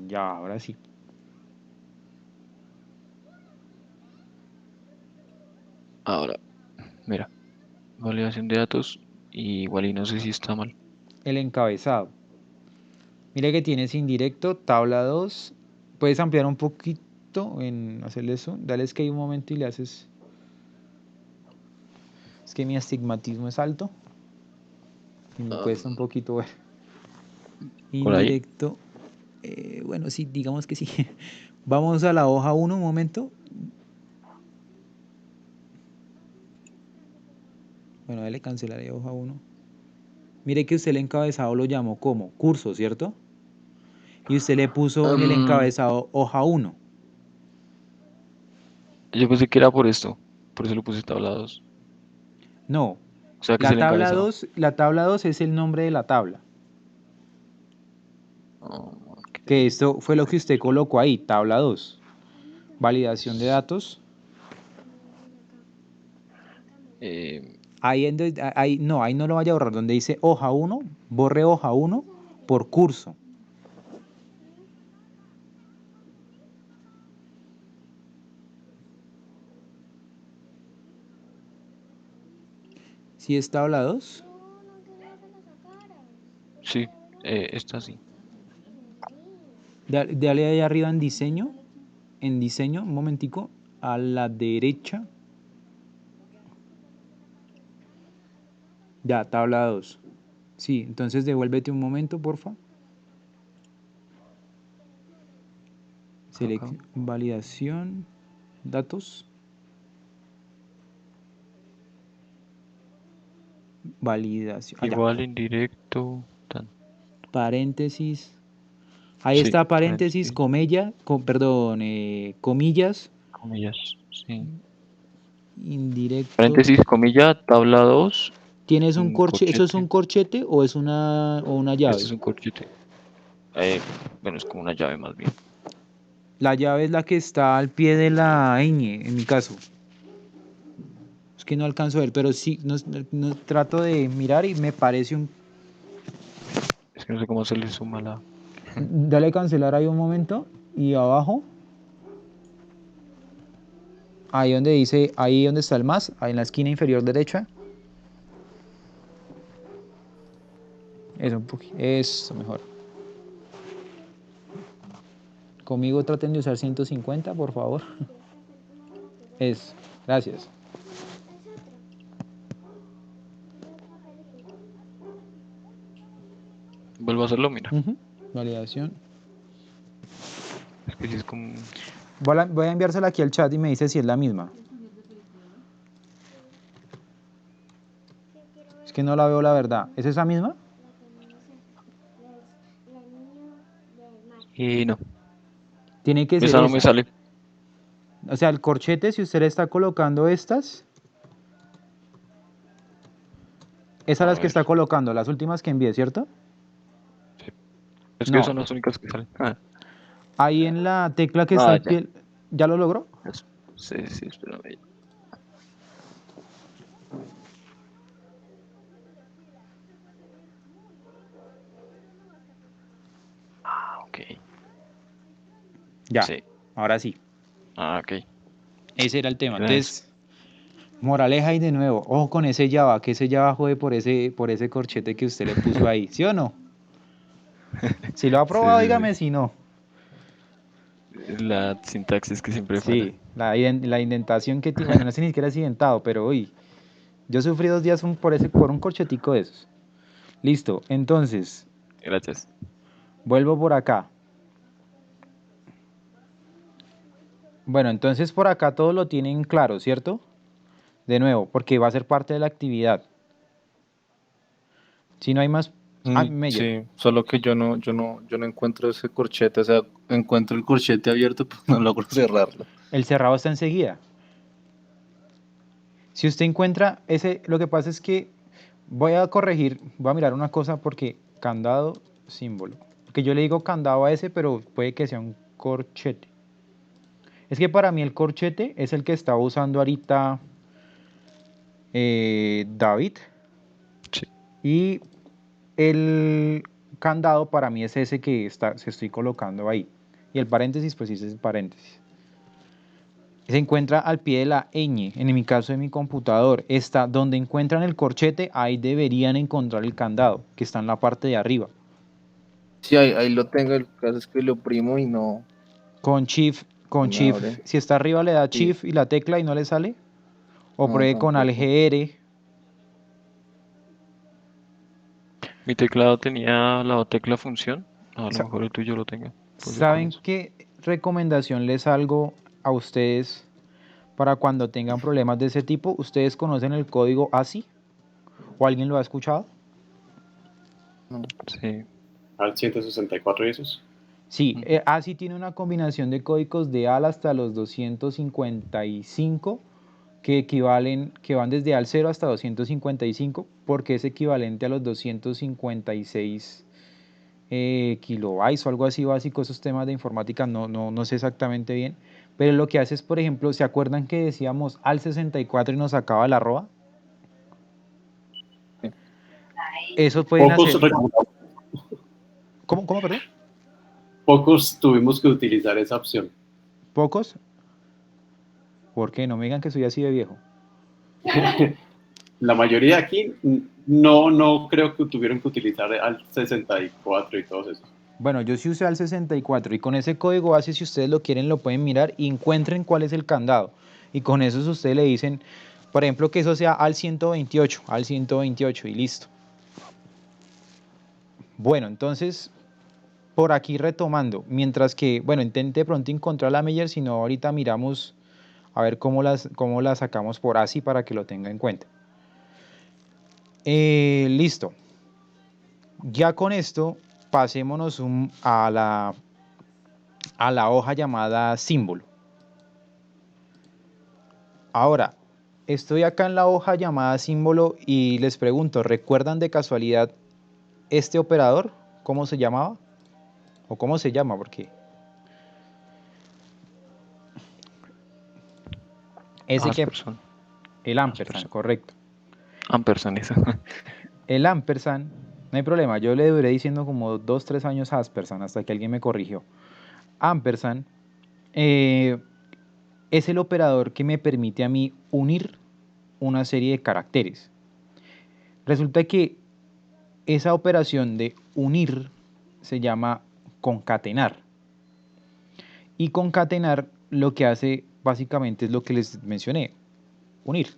Ya, ahora sí. Ahora, mira, validación de datos, y igual y no sé si está mal. El encabezado. Mira que tienes indirecto, tabla 2. Puedes ampliar un poquito en hacerle eso. Dale escape un momento y le haces. Es que mi astigmatismo es alto y me cuesta un poquito ver. Por ahí. Indirecto. Bueno, sí, digamos que sí. Vamos a la hoja 1 un momento. Bueno, dale cancelaré hoja 1. Mire que usted el encabezado lo llamó como curso, ¿cierto? Y usted le puso en el encabezado hoja 1. Yo pensé que era por esto, por eso lo puse tabla 2. No, O sea que es el encabezado. la tabla 2 es el nombre de la tabla. Ok. Que esto fue lo que usted colocó ahí, tabla 2. Validación de datos. Eh, Ahí no lo vaya a borrar. Donde dice hoja 1, borre hoja 1 por curso. ¿Sí es tabla 2? sí, esta sí. Dale ahí arriba en diseño. En diseño, un momentico. A la derecha. Ya, tabla 2. Sí, entonces devuélvete un momento, porfa. Acá. Selección, validación, datos, validación. Allá, Igual indirecto. paréntesis. Ahí Sí, está paréntesis, paréntesis, comillas, comillas, sí. Indirecto. Paréntesis, comilla, tabla 2, ¿Tienes un un corchete? ¿Eso es corchete. un corchete o es una Este llave? es un corchete. Bueno, es como una llave más bien. La llave es la que está al pie de la ñ, en mi caso. Es que no alcanzo a ver, pero sí, trato de mirar y me parece un... Es que no sé cómo se le suma la... Dale cancelar ahí un momento y abajo, ahí donde dice, ahí donde está el más, ahí en la esquina inferior derecha. Eso mejor. Conmigo traten de usar 150, por favor. Gracias. Vuelvo a hacerlo, mira. Validación. Es que sí es como... Voy a enviársela aquí al chat y me dice si es la misma. Es que no la veo la verdad. ¿Es esa misma? Y no, Tiene que ser esa no me esa. sale. O sea, el corchete, si usted le está colocando estas, esas A las que ver, está colocando, las últimas que envié, ¿cierto? sí. Es que No. son las únicas que salen. Ahí en la tecla que está al Ya. pie, ¿ya lo logró? Sí, sí, espérame. Ok, Ya, sí. ahora sí. Ok. Ese era el tema. Era eso. Entonces, moraleja y de nuevo, ojo con ese Java, que ese Java jode por ese corchete que usted le puso ahí, ¿sí o no? Si lo ha Sí, probado, sí, dígame si no. sí. La sintaxis que siempre falla. Sí, la indentación que tiene, bueno, no sé ni siquiera es indentado, pero uy, yo sufrí 2 días por un corchetico de esos. Listo, entonces, Gracias. vuelvo por acá. Bueno, entonces por acá todo lo tienen claro, ¿cierto? De nuevo, porque va a ser parte de la actividad. Si no hay más... Ah, Meyer. Sí, solo que yo no encuentro ese corchete, o sea, encuentro el corchete abierto, pero no logro cerrarlo. El cerrado está enseguida. Si usted encuentra ese, lo que pasa es que voy a corregir, voy a mirar una cosa porque candado, símbolo. Porque yo le digo candado a ese, pero puede que sea un corchete. Es que para mí el corchete es el que estaba usando ahorita David. Sí. Y el candado para mí es ese que se estoy colocando ahí. Y el paréntesis, pues ese es el paréntesis. Se encuentra al pie de la ñ, en mi caso de mi computador. Está donde encuentran el corchete, ahí deberían encontrar el candado, que está en la parte de arriba. Sí, ahí lo tengo, el caso es que lo oprimo y no Con me Shift, abre. si está arriba le da Sí, Shift y la tecla y no le sale. O no, pruebe con tampoco. AlGR. Mi teclado tenía la tecla función. A lo Sa- mejor el tuyo lo tenga. Puede ser con ¿Saben eso. qué recomendación les salgo a ustedes para cuando tengan problemas de ese tipo? ¿Ustedes conocen el código ASCII? ¿O alguien lo ha escuchado? No. Sí. Al 164 y esos. Sí, Ujú. ASCII tiene una combinación de códigos de AL hasta los 255 que van desde AL 0 hasta 255 porque es equivalente a los 256 kilobytes o algo así básico. Esos temas de informática no sé exactamente bien, pero lo que hace es, por ejemplo, ¿se acuerdan que decíamos AL 64 y nos sacaba la arroba? Sí. Eso pueden Pocos, hacer. ¿Cómo, perdón? pocos tuvimos que utilizar esa opción. ¿Pocos? ¿Por qué? No me digan que soy así de viejo. La mayoría aquí no creo que tuvieron que utilizar al 64 y todos esos. Bueno, yo sí usé al 64 y con ese código base, si ustedes lo quieren, lo pueden mirar y encuentren cuál es el candado. Y con eso ustedes le dicen, por ejemplo, que eso sea al 128 y listo. Bueno, entonces, por aquí retomando, mientras que, bueno, intente de pronto encontrar la Meyer, si no, ahorita miramos a ver cómo la sacamos por ASCII para que lo tenga en cuenta. Listo. Ya con esto, pasémonos a la hoja llamada símbolo. Ahora, estoy acá en la hoja llamada símbolo y les pregunto, ¿recuerdan de casualidad este operador? ¿Cómo se llamaba? ¿O cómo se llama? Porque ese que... Asperson. El ampersand, Asperson. correcto. Ampersand, eso. El ampersand, no hay problema, yo le duré diciendo como 2-3 años ampersand hasta que alguien me corrigió. Ampersand es el operador que me permite a mí unir una serie de caracteres. Resulta que esa operación de unir se llama concatenar. Y concatenar lo que hace básicamente es lo que les mencioné, unir.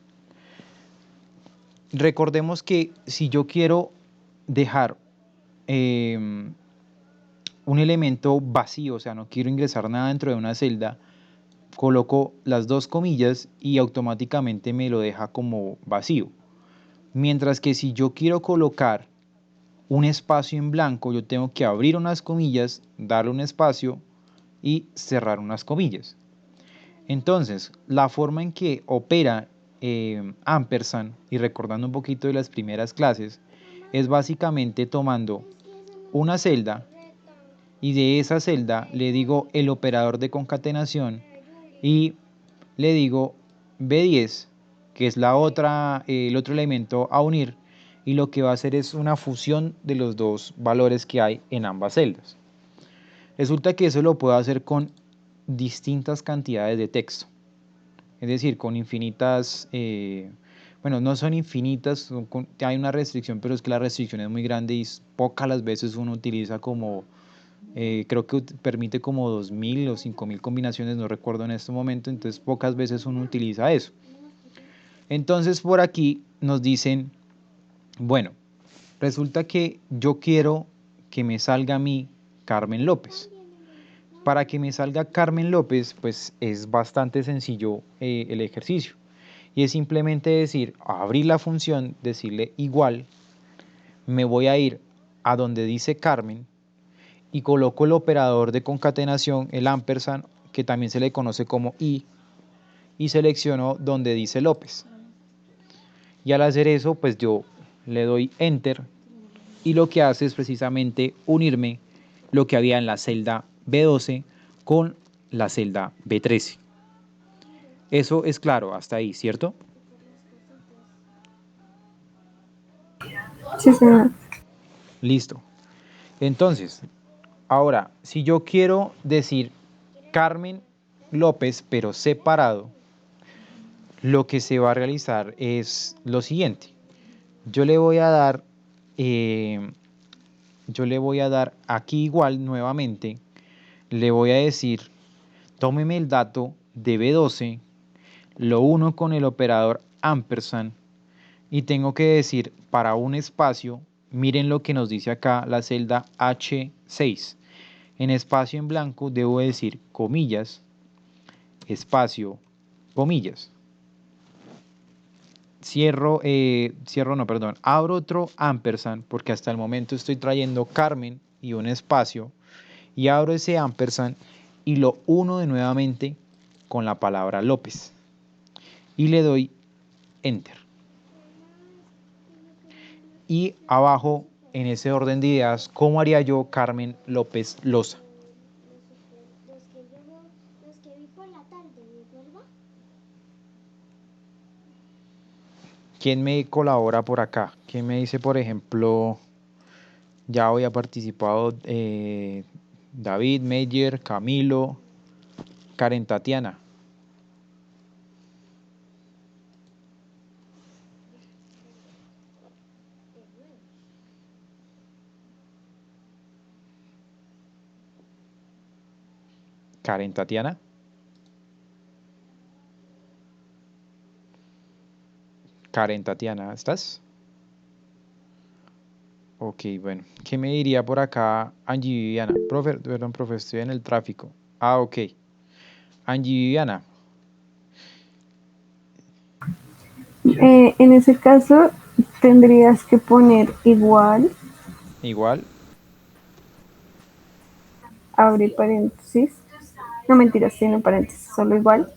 Recordemos que si yo quiero dejar un elemento vacío, o sea, no quiero ingresar nada dentro de una celda, coloco las dos comillas y automáticamente me lo deja como vacío. Mientras que si yo quiero colocar un espacio en blanco, yo tengo que abrir unas comillas, darle un espacio y cerrar unas comillas. Entonces, la forma en que opera ampersand, y recordando un poquito de las primeras clases, es básicamente tomando una celda y de esa celda le digo el operador de concatenación y le digo B10, que es el otro elemento a unir, y lo que va a hacer es una fusión de los dos valores que hay en ambas celdas. Resulta que eso lo puedo hacer con distintas cantidades de texto, es decir, con infinitas, bueno, no son infinitas, hay una restricción, pero es que la restricción es muy grande y pocas las veces uno utiliza como, creo que permite como 2000 o 5000 combinaciones, no recuerdo en este momento, entonces pocas veces uno utiliza eso. Entonces por aquí nos dicen, bueno, resulta que yo quiero que me salga a mí Carmen López. Para que me salga Carmen López, pues es bastante sencillo el ejercicio. Y es simplemente decir, abrir la función, decirle igual, me voy a ir a donde dice Carmen y coloco el operador de concatenación, el ampersand, que también se le conoce como y selecciono donde dice López. Y al hacer eso, pues yo le doy Enter y lo que hace es precisamente unirme lo que había en la celda B12 con la celda B13. Eso es claro hasta ahí, ¿cierto? Sí, señor. Listo. Entonces, ahora, si yo quiero decir Carmen López, pero separado, lo que se va a realizar es lo siguiente. Yo le voy a dar, aquí igual nuevamente, le voy a decir, tómeme el dato de B12, lo uno con el operador ampersand y tengo que decir para un espacio, miren lo que nos dice acá la celda H6. En espacio en blanco debo decir comillas, espacio, comillas. Abro otro ampersand porque hasta el momento estoy trayendo Carmen y un espacio y abro ese ampersand y lo uno de nuevamente con la palabra López y le doy Enter. Y abajo, en ese orden de ideas, ¿cómo haría yo Carmen López Loza? Los que vi por la tarde, ¿verdad? ¿Quién me colabora por acá? ¿Quién me dice, por ejemplo, ya hoy ha participado David, Meyer, Camilo, Karen Tatiana? Karen Tatiana. Karen Tatiana, ¿estás? Ok, bueno. ¿Qué me diría por acá Angie Viviana? Perdón, profe, estoy en el tráfico. Ah, ok. Angie Viviana. En ese caso, tendrías que poner igual, Igual. abre paréntesis. No mentiras, tiene paréntesis, solo igual.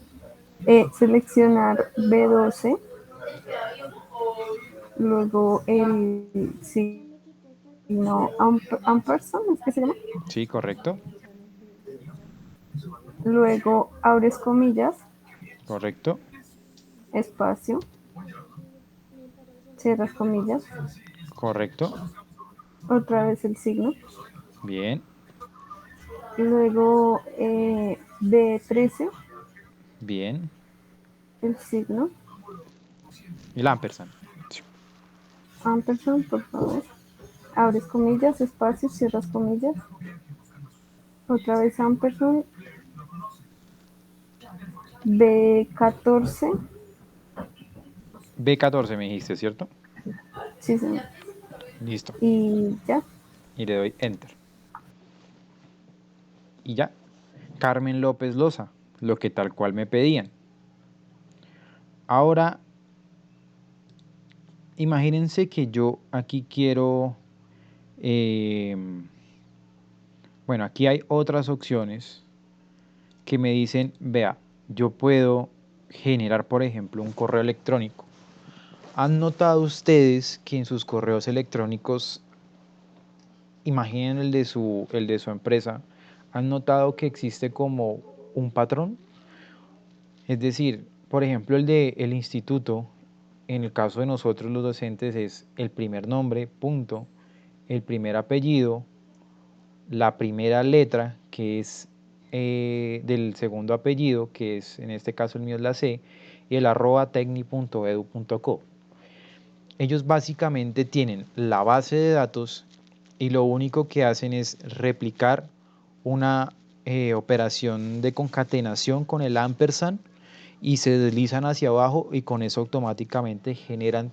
Seleccionar B12, luego el signo ampersand, ¿es que se llama? Sí, correcto, Luego abres comillas, correcto, espacio, cierras comillas, correcto, otra vez el signo, bien, luego B13, bien. el signo, El ampersand. ampersand, por favor, abres comillas, espacio, cierras comillas, otra vez ampersand, B14, B14 me dijiste, ¿cierto? sí, señor, Listo. y ya. Y le doy enter. Y ya. Carmen López Loza, lo que tal cual me pedían. Ahora, imagínense que yo aquí quiero, bueno, aquí hay otras opciones que me dicen, vea, yo puedo generar, por ejemplo, un correo electrónico. ¿Han notado ustedes que en sus correos electrónicos, imaginen el de su empresa, han notado que existe como un patrón? Es decir, por ejemplo, el de el instituto, en el caso de nosotros los docentes es el primer nombre, punto, el primer apellido, la primera letra, que es del segundo apellido, que es en este caso el mío es la C, y el @tecni.edu.co. Ellos básicamente tienen la base de datos y lo único que hacen es replicar una operación de concatenación con el ampersand y se deslizan hacia abajo y con eso automáticamente generan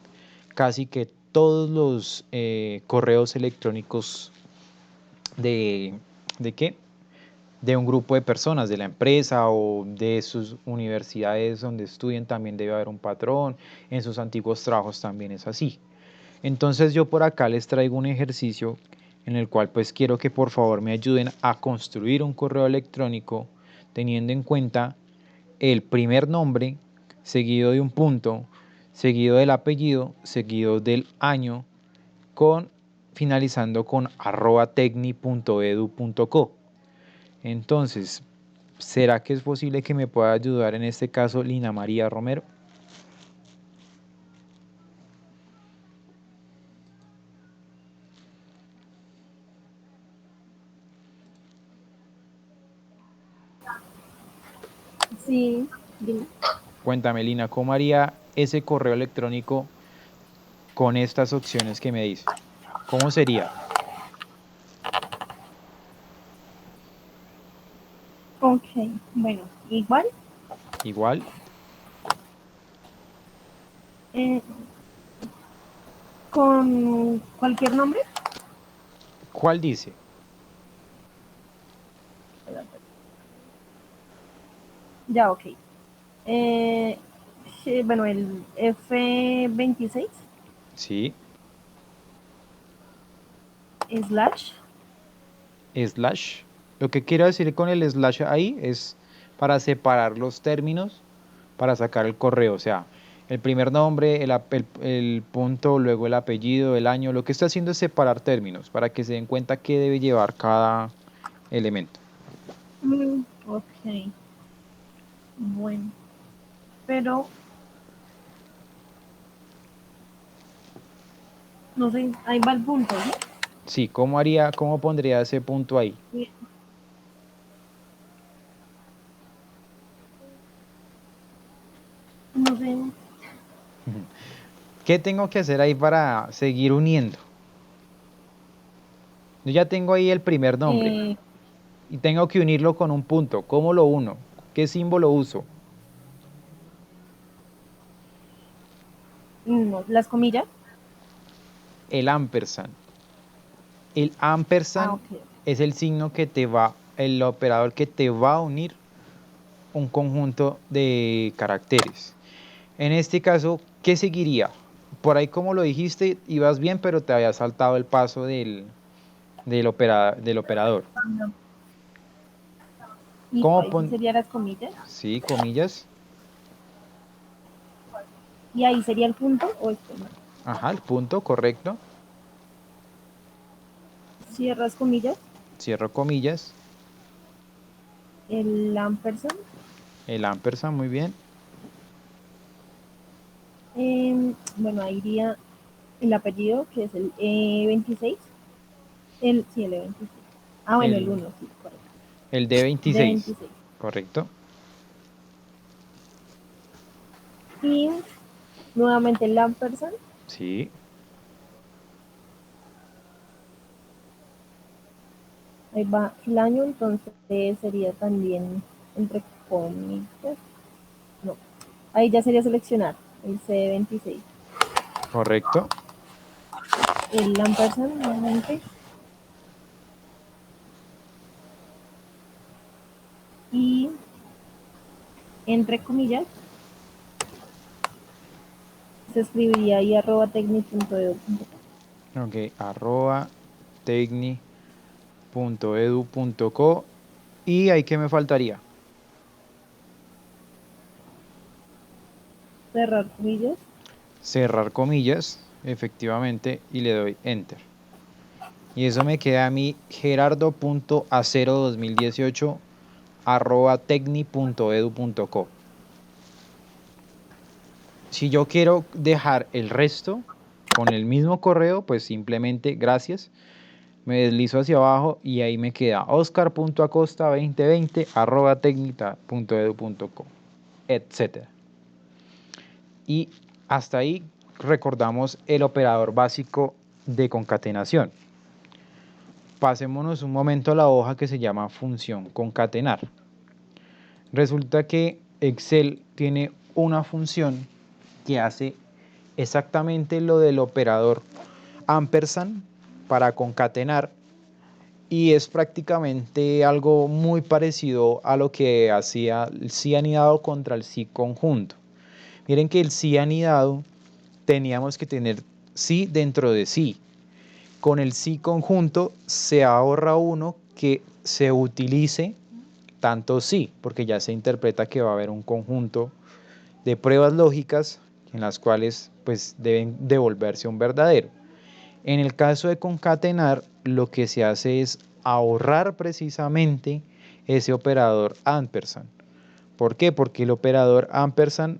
casi que todos los correos electrónicos de, ¿de qué? De un grupo de personas, de la empresa o de sus universidades donde estudien también debe haber un patrón, en sus antiguos trabajos también es así. Entonces yo por acá les traigo un ejercicio en el cual pues quiero que por favor me ayuden a construir un correo electrónico teniendo en cuenta el primer nombre seguido de un punto, seguido del apellido, seguido del año, con finalizando con @tecni.edu.co. Entonces, ¿será que es posible que me pueda ayudar en este caso Lina María Romero? Sí, dime. Cuéntame, Lina, ¿cómo haría ese correo electrónico con estas opciones que me dice? ¿Cómo sería? Ok, bueno, igual, Igual, eh, con cualquier nombre. ¿cuál dice? Ya, ok. Eh, bueno, el F26 Sí, slash, slash. Lo que quiero decir con el slash ahí es para separar los términos, para sacar el correo. O sea, el primer nombre, el punto, luego el apellido, el año. Lo que está haciendo es separar términos para que se den cuenta qué debe llevar cada elemento. ok, bueno, pero no sé, ahí va el punto, ¿no? Sí, ¿cómo haría, cómo pondría ese punto ahí? No sé, ¿Qué tengo que hacer ahí para seguir uniendo? Yo ya tengo ahí el primer nombre eh, y tengo que unirlo con un punto. ¿Cómo lo uno? ¿Qué símbolo uso? no, las comillas. El ampersand. El Ah, ampersand ok. es el signo que te va, el operador que te va a unir un conjunto de caracteres. En este caso, ¿qué seguiría? Por ahí como lo dijiste, ibas bien, pero te había saltado el paso del operador. Listo, ¿Cómo ahí sí pon...? serían las comillas. Sí, comillas. Y ahí sería el punto o esto, ¿no? Ajá, el punto, correcto. Cierras comillas, Cierro comillas. el ampersand. El ampersand, muy bien. Bueno, ahí iría el apellido, que es el E26. Sí, el E26. Ah, bueno, el El, 1, sí, correcto. el D26, D26. correcto. Y nuevamente el ampersand. Sí, Ahí va el año, entonces sería también entre comillas. No, ahí ya sería seleccionar el C26. correcto. El ampersand nuevamente. Y entre comillas se escribiría ahí @tecnic.edu.co. Ok, @tecni.edu.co. ¿Y ahí qué me faltaría? Cerrar comillas. Cerrar comillas, efectivamente, y le doy Enter. Y eso me queda a mí gerardo.acero2018 @tecni.edu.co. Si yo quiero dejar el resto con el mismo correo, pues simplemente gracias. Me deslizo hacia abajo y ahí me queda oscar.acosta2020 @tecnica.edu.co, etc. Y hasta ahí recordamos el operador básico de concatenación. Pasémonos un momento a la hoja que se llama función concatenar. Resulta que Excel tiene una función que hace exactamente lo del operador ampersand para concatenar, y es prácticamente algo muy parecido a lo que hacía el sí anidado contra el sí conjunto. Miren que el sí anidado teníamos que tener sí dentro de sí. Con el sí conjunto se ahorra uno que se utilice tanto sí, porque ya se interpreta que va a haber un conjunto de pruebas lógicas en las cuales pues deben devolverse un verdadero. En el caso de concatenar, lo que se hace es ahorrar precisamente ese operador ampersand. ¿Por qué? Porque el operador ampersand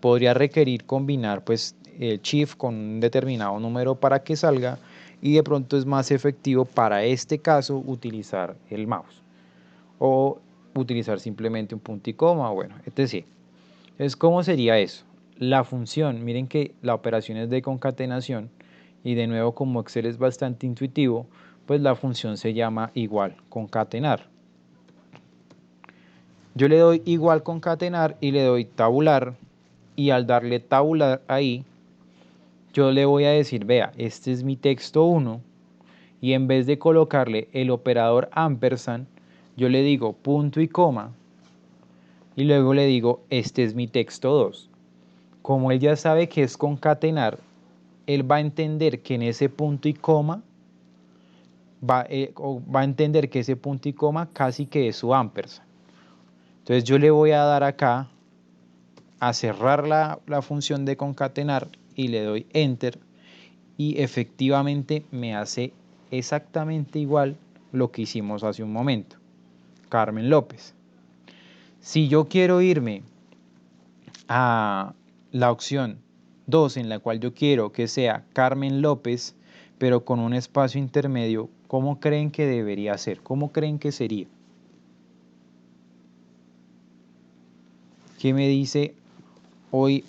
podría requerir combinar pues el shift con un determinado número para que salga, y de pronto es más efectivo para este caso utilizar el mouse o utilizar simplemente un punto y coma, bueno, etc. Entonces, ¿cómo sería eso? La función, miren que la operación es de concatenación, y de nuevo, como Excel es bastante intuitivo, pues la función se llama igual concatenar. Yo le doy igual concatenar y le doy tabular, y al darle tabular ahí, yo le voy a decir, vea, este es mi texto 1, y en vez de colocarle el operador ampersand, yo le digo punto y coma, y luego le digo, este es mi texto 2. Como él ya sabe que es concatenar, él va a entender que en ese punto y coma, va a entender que ese punto y coma casi que es su ampersand. Entonces yo le voy a dar acá a cerrar la función de concatenar y le doy Enter, y efectivamente me hace exactamente igual lo que hicimos hace un momento. Carmen López. Si yo quiero irme a la opción 2, en la cual yo quiero que sea Carmen López, pero con un espacio intermedio, ¿cómo creen que debería ser? ¿Cómo creen que sería? ¿Qué me dice? Hoy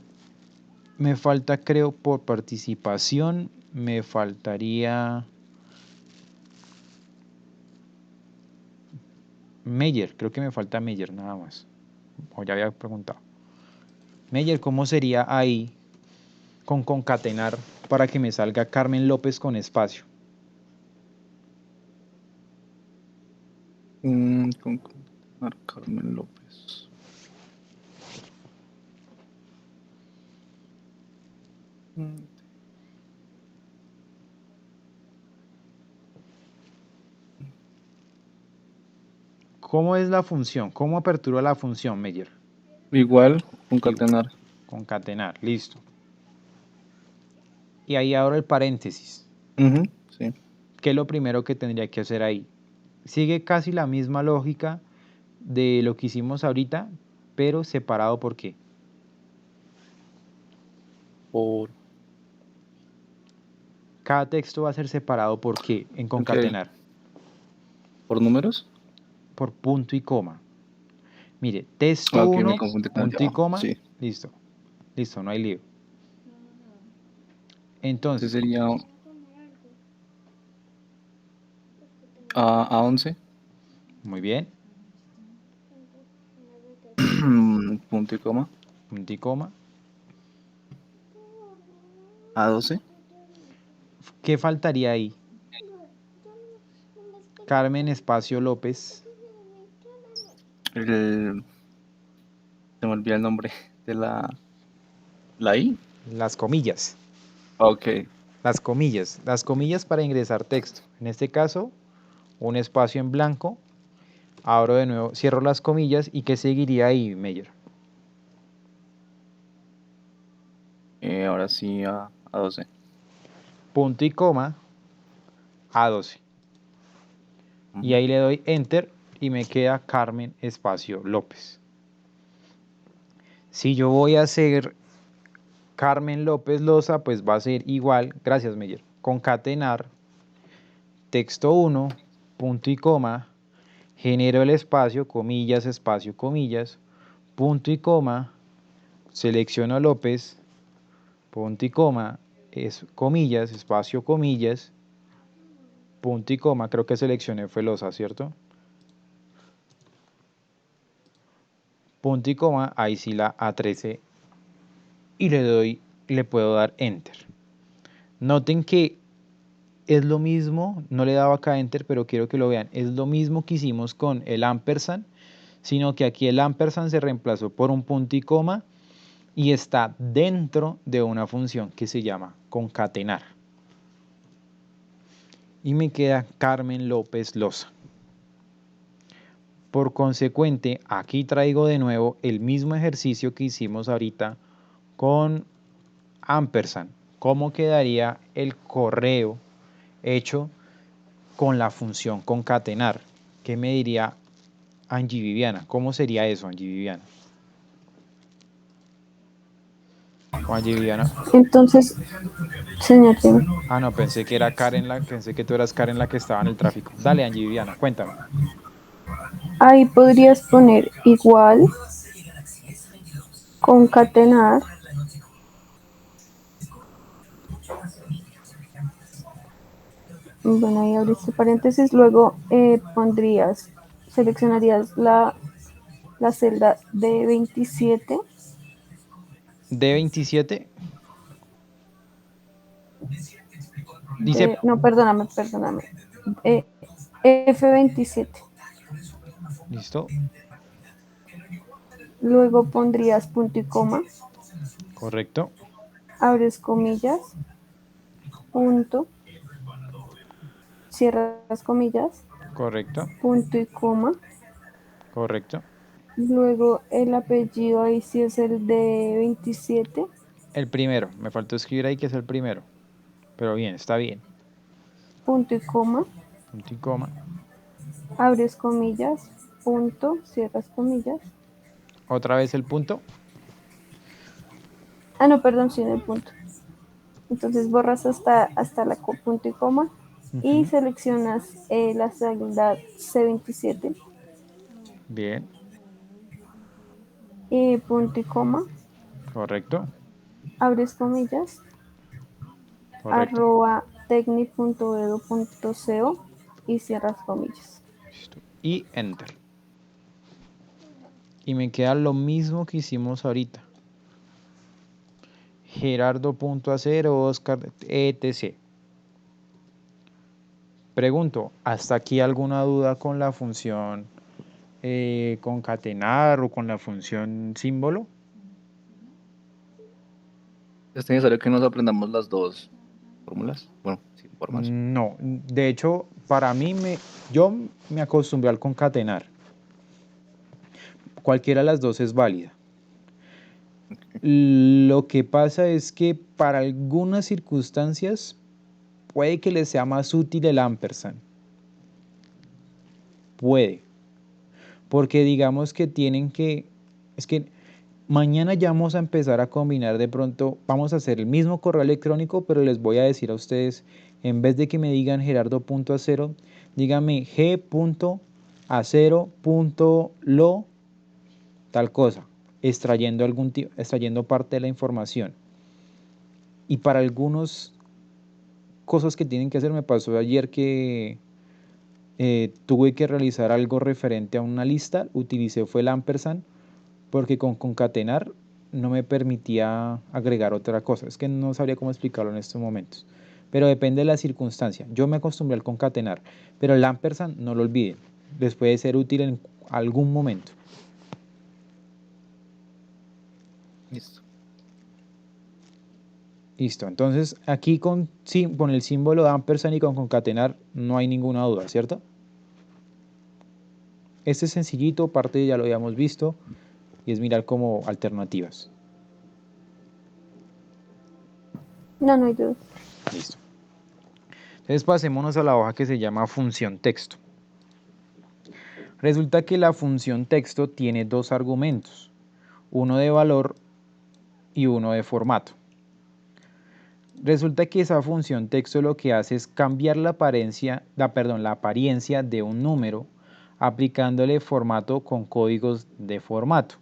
me falta, creo, por participación, me faltaría Meyer, creo que me falta Meyer nada más. O ya había preguntado. Meyer, ¿cómo sería ahí con concatenar para que me salga Carmen López con espacio? Con Carmen López. ¿Cómo es la función? ¿Cómo apertura la función, Meyer? Igual, concatenar. Concatenar, listo. Y ahí abro el paréntesis. Sí. ¿Qué es lo primero que tendría que hacer ahí? Sigue casi la misma lógica de lo que hicimos ahorita, pero separado por qué. Por. Cada texto va a ser separado por qué en concatenar. ¿Por números? Por punto y coma. Mire, texto Ok, me 1, confundí con el de punto y abajo. coma, Sí. listo. Listo, no hay lío. Ese Entonces, sería A11. muy bien, Punto y coma. punto y coma. A12. ¿Qué faltaría ahí? Carmen Espacio López. Se me olvida el nombre de la I. Las comillas. Ok. Las comillas. Las comillas para ingresar texto. En este caso, un espacio en blanco. Abro de nuevo, cierro las comillas. ¿Y qué seguiría ahí, Meyer? Ahora sí A12. Punto y coma, A12. Y ahí le doy Enter y me queda Carmen Espacio López. Si yo voy a hacer Carmen López Loza, pues va a ser igual, gracias Meyer, concatenar, texto 1, punto y coma, genero el espacio, comillas, espacio, comillas, punto y coma, selecciono López, punto y coma, es comillas, espacio, comillas, punto y coma, creo que seleccioné fue Loza, ¿cierto? Punto y coma, ahí sí la A13 y le puedo dar Enter. Noten que es lo mismo, no le daba acá Enter, pero quiero que lo vean, es lo mismo que hicimos con el ampersand, sino que aquí el ampersand se reemplazó por un punto y coma y está dentro de una función que se llama concatenar. Y me queda Carmen López Loza. Por consecuente, aquí traigo de nuevo el mismo ejercicio que hicimos ahorita con ampersand. ¿Cómo quedaría el correo hecho con la función concatenar? ¿Qué me diría Angie Viviana? ¿Cómo sería eso, Angie Viviana? O Angie Viviana. Entonces, señor, dime. Ah, no, pensé que era Karen pensé que tú eras Karen la que estaba en el tráfico. Dale, Angie Viviana, cuéntame. Ahí podrías poner igual, concatenar, bueno, ahí abriste paréntesis, luego seleccionarías la celda D27, D27 dice, no, perdóname, F27, listo, luego pondrías punto y coma, correcto, abres comillas, punto, cierras comillas, correcto, punto y coma, correcto. luego el apellido ahí sí es el de 27, El primero, me faltó escribir ahí que es el primero, pero bien, está bien. punto y coma, Punto y coma, abres comillas, punto, cierras comillas. otra vez el punto, Ah, no, perdón, sin el punto. Entonces borras hasta la punto y coma y seleccionas la celda C27, bien, punto y coma, correcto, abres comillas, correcto. @tecnic.edu.co y cierras comillas. Listo. Y Enter. Y me queda lo mismo que hicimos ahorita. Gerardo.acero, Oscar, etc. Pregunto, ¿hasta aquí alguna duda con la función concatenar o con la función símbolo? ¿Es necesario que nos aprendamos las dos fórmulas? Bueno, sin formas. No, de hecho, para mí, yo me acostumbré al concatenar. Cualquiera de las dos es válida. Lo que pasa es que para algunas circunstancias puede que les sea más útil el ampersand. Puede. Porque digamos que tienen que... Es que mañana ya vamos a empezar a combinar de pronto, vamos a hacer el mismo correo electrónico, pero les voy a decir a ustedes, en vez de que me digan gerardo.acero, díganme g.acero.lo tal cosa, extrayendo parte de la información. Y para algunas cosas que tienen que hacer, me pasó ayer que tuve que realizar algo referente a una lista, utilicé fue el ampersand, porque con concatenar no me permitía agregar otra cosa. Es que no sabría cómo explicarlo en estos momentos. Pero depende de la circunstancia. Yo me acostumbré al concatenar, pero el ampersand no lo olviden. Les puede ser útil en algún momento. Listo. Listo. Entonces aquí con el símbolo de ampersand y con concatenar no hay ninguna duda, ¿cierto? Este es sencillito, parte ya lo habíamos visto, y es mirar como alternativas. No, no hay duda. Listo. Entonces pasémonos a la hoja que se llama función texto. Resulta que la función texto tiene dos argumentos, uno de valor y uno de formato. Resulta que esa función texto lo que hace es cambiar la apariencia de un número aplicándole formato con códigos de formato.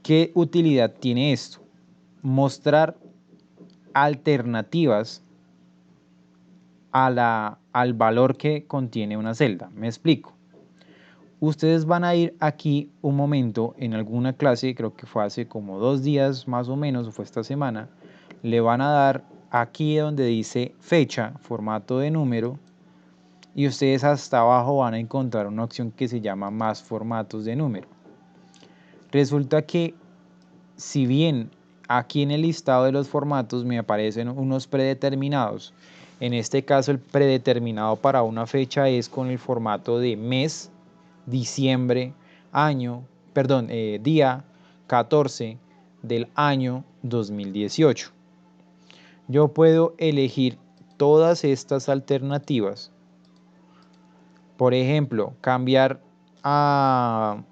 ¿Qué utilidad tiene esto? Mostrar alternativas al valor que contiene una celda. Me explico. Ustedes van a ir aquí un momento en alguna clase, creo que fue hace como 2 días más o menos, o fue esta semana, le van a dar aquí donde dice fecha, formato de número, y ustedes hasta abajo van a encontrar una opción que se llama más formatos de número. Resulta que si bien aquí en el listado de los formatos me aparecen unos predeterminados, en este caso el predeterminado para una fecha es con el formato de mes, diciembre, día 14 del año 2018. Yo puedo elegir todas estas alternativas. Por ejemplo, cambiar a...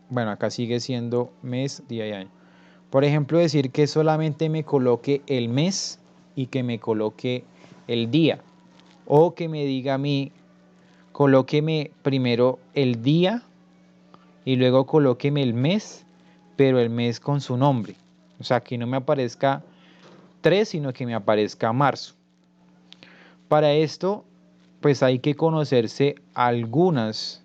Bueno, acá sigue siendo mes, día y año. Por ejemplo, decir que solamente me coloque el mes y que me coloque el día. O que me diga a mí, colóqueme primero el día y luego colóqueme el mes, pero el mes con su nombre. O sea, que no me aparezca 3, sino que me aparezca marzo. Para esto, pues hay que conocerse algunas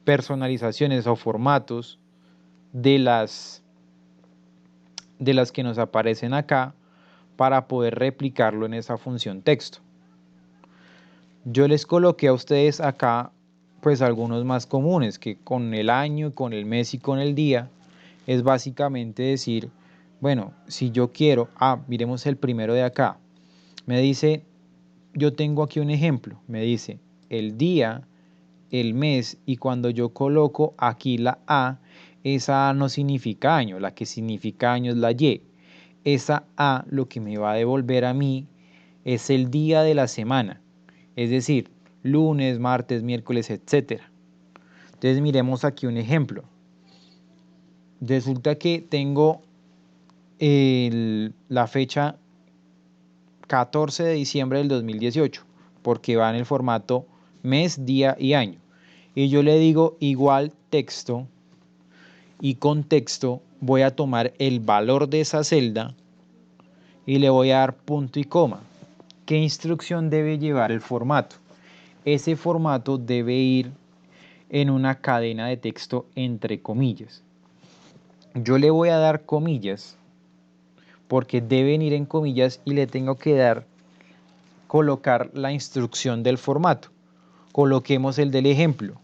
personalizaciones o formatos de las que nos aparecen acá para poder replicarlo en esa función texto. Yo les coloqué a ustedes acá pues algunos más comunes, que con el año, con el mes y con el día es básicamente decir, bueno, si yo quiero, miremos el primero de acá, me dice, yo tengo aquí un ejemplo, me dice el día, el mes, y cuando yo coloco aquí la A, esa A no significa año, la que significa año es la Y. Esa A lo que me va a devolver a mí es el día de la semana, es decir, lunes, martes, miércoles, etc. Entonces miremos aquí un ejemplo. Resulta que tengo la fecha 14 de diciembre del 2018, porque va en el formato mes, día y año. Y yo le digo igual texto, y con texto voy a tomar el valor de esa celda y le voy a dar punto y coma. ¿Qué instrucción debe llevar el formato? Ese formato debe ir en una cadena de texto entre comillas. Yo le voy a dar comillas porque deben ir en comillas y le tengo que colocar la instrucción del formato. Coloquemos el del ejemplo.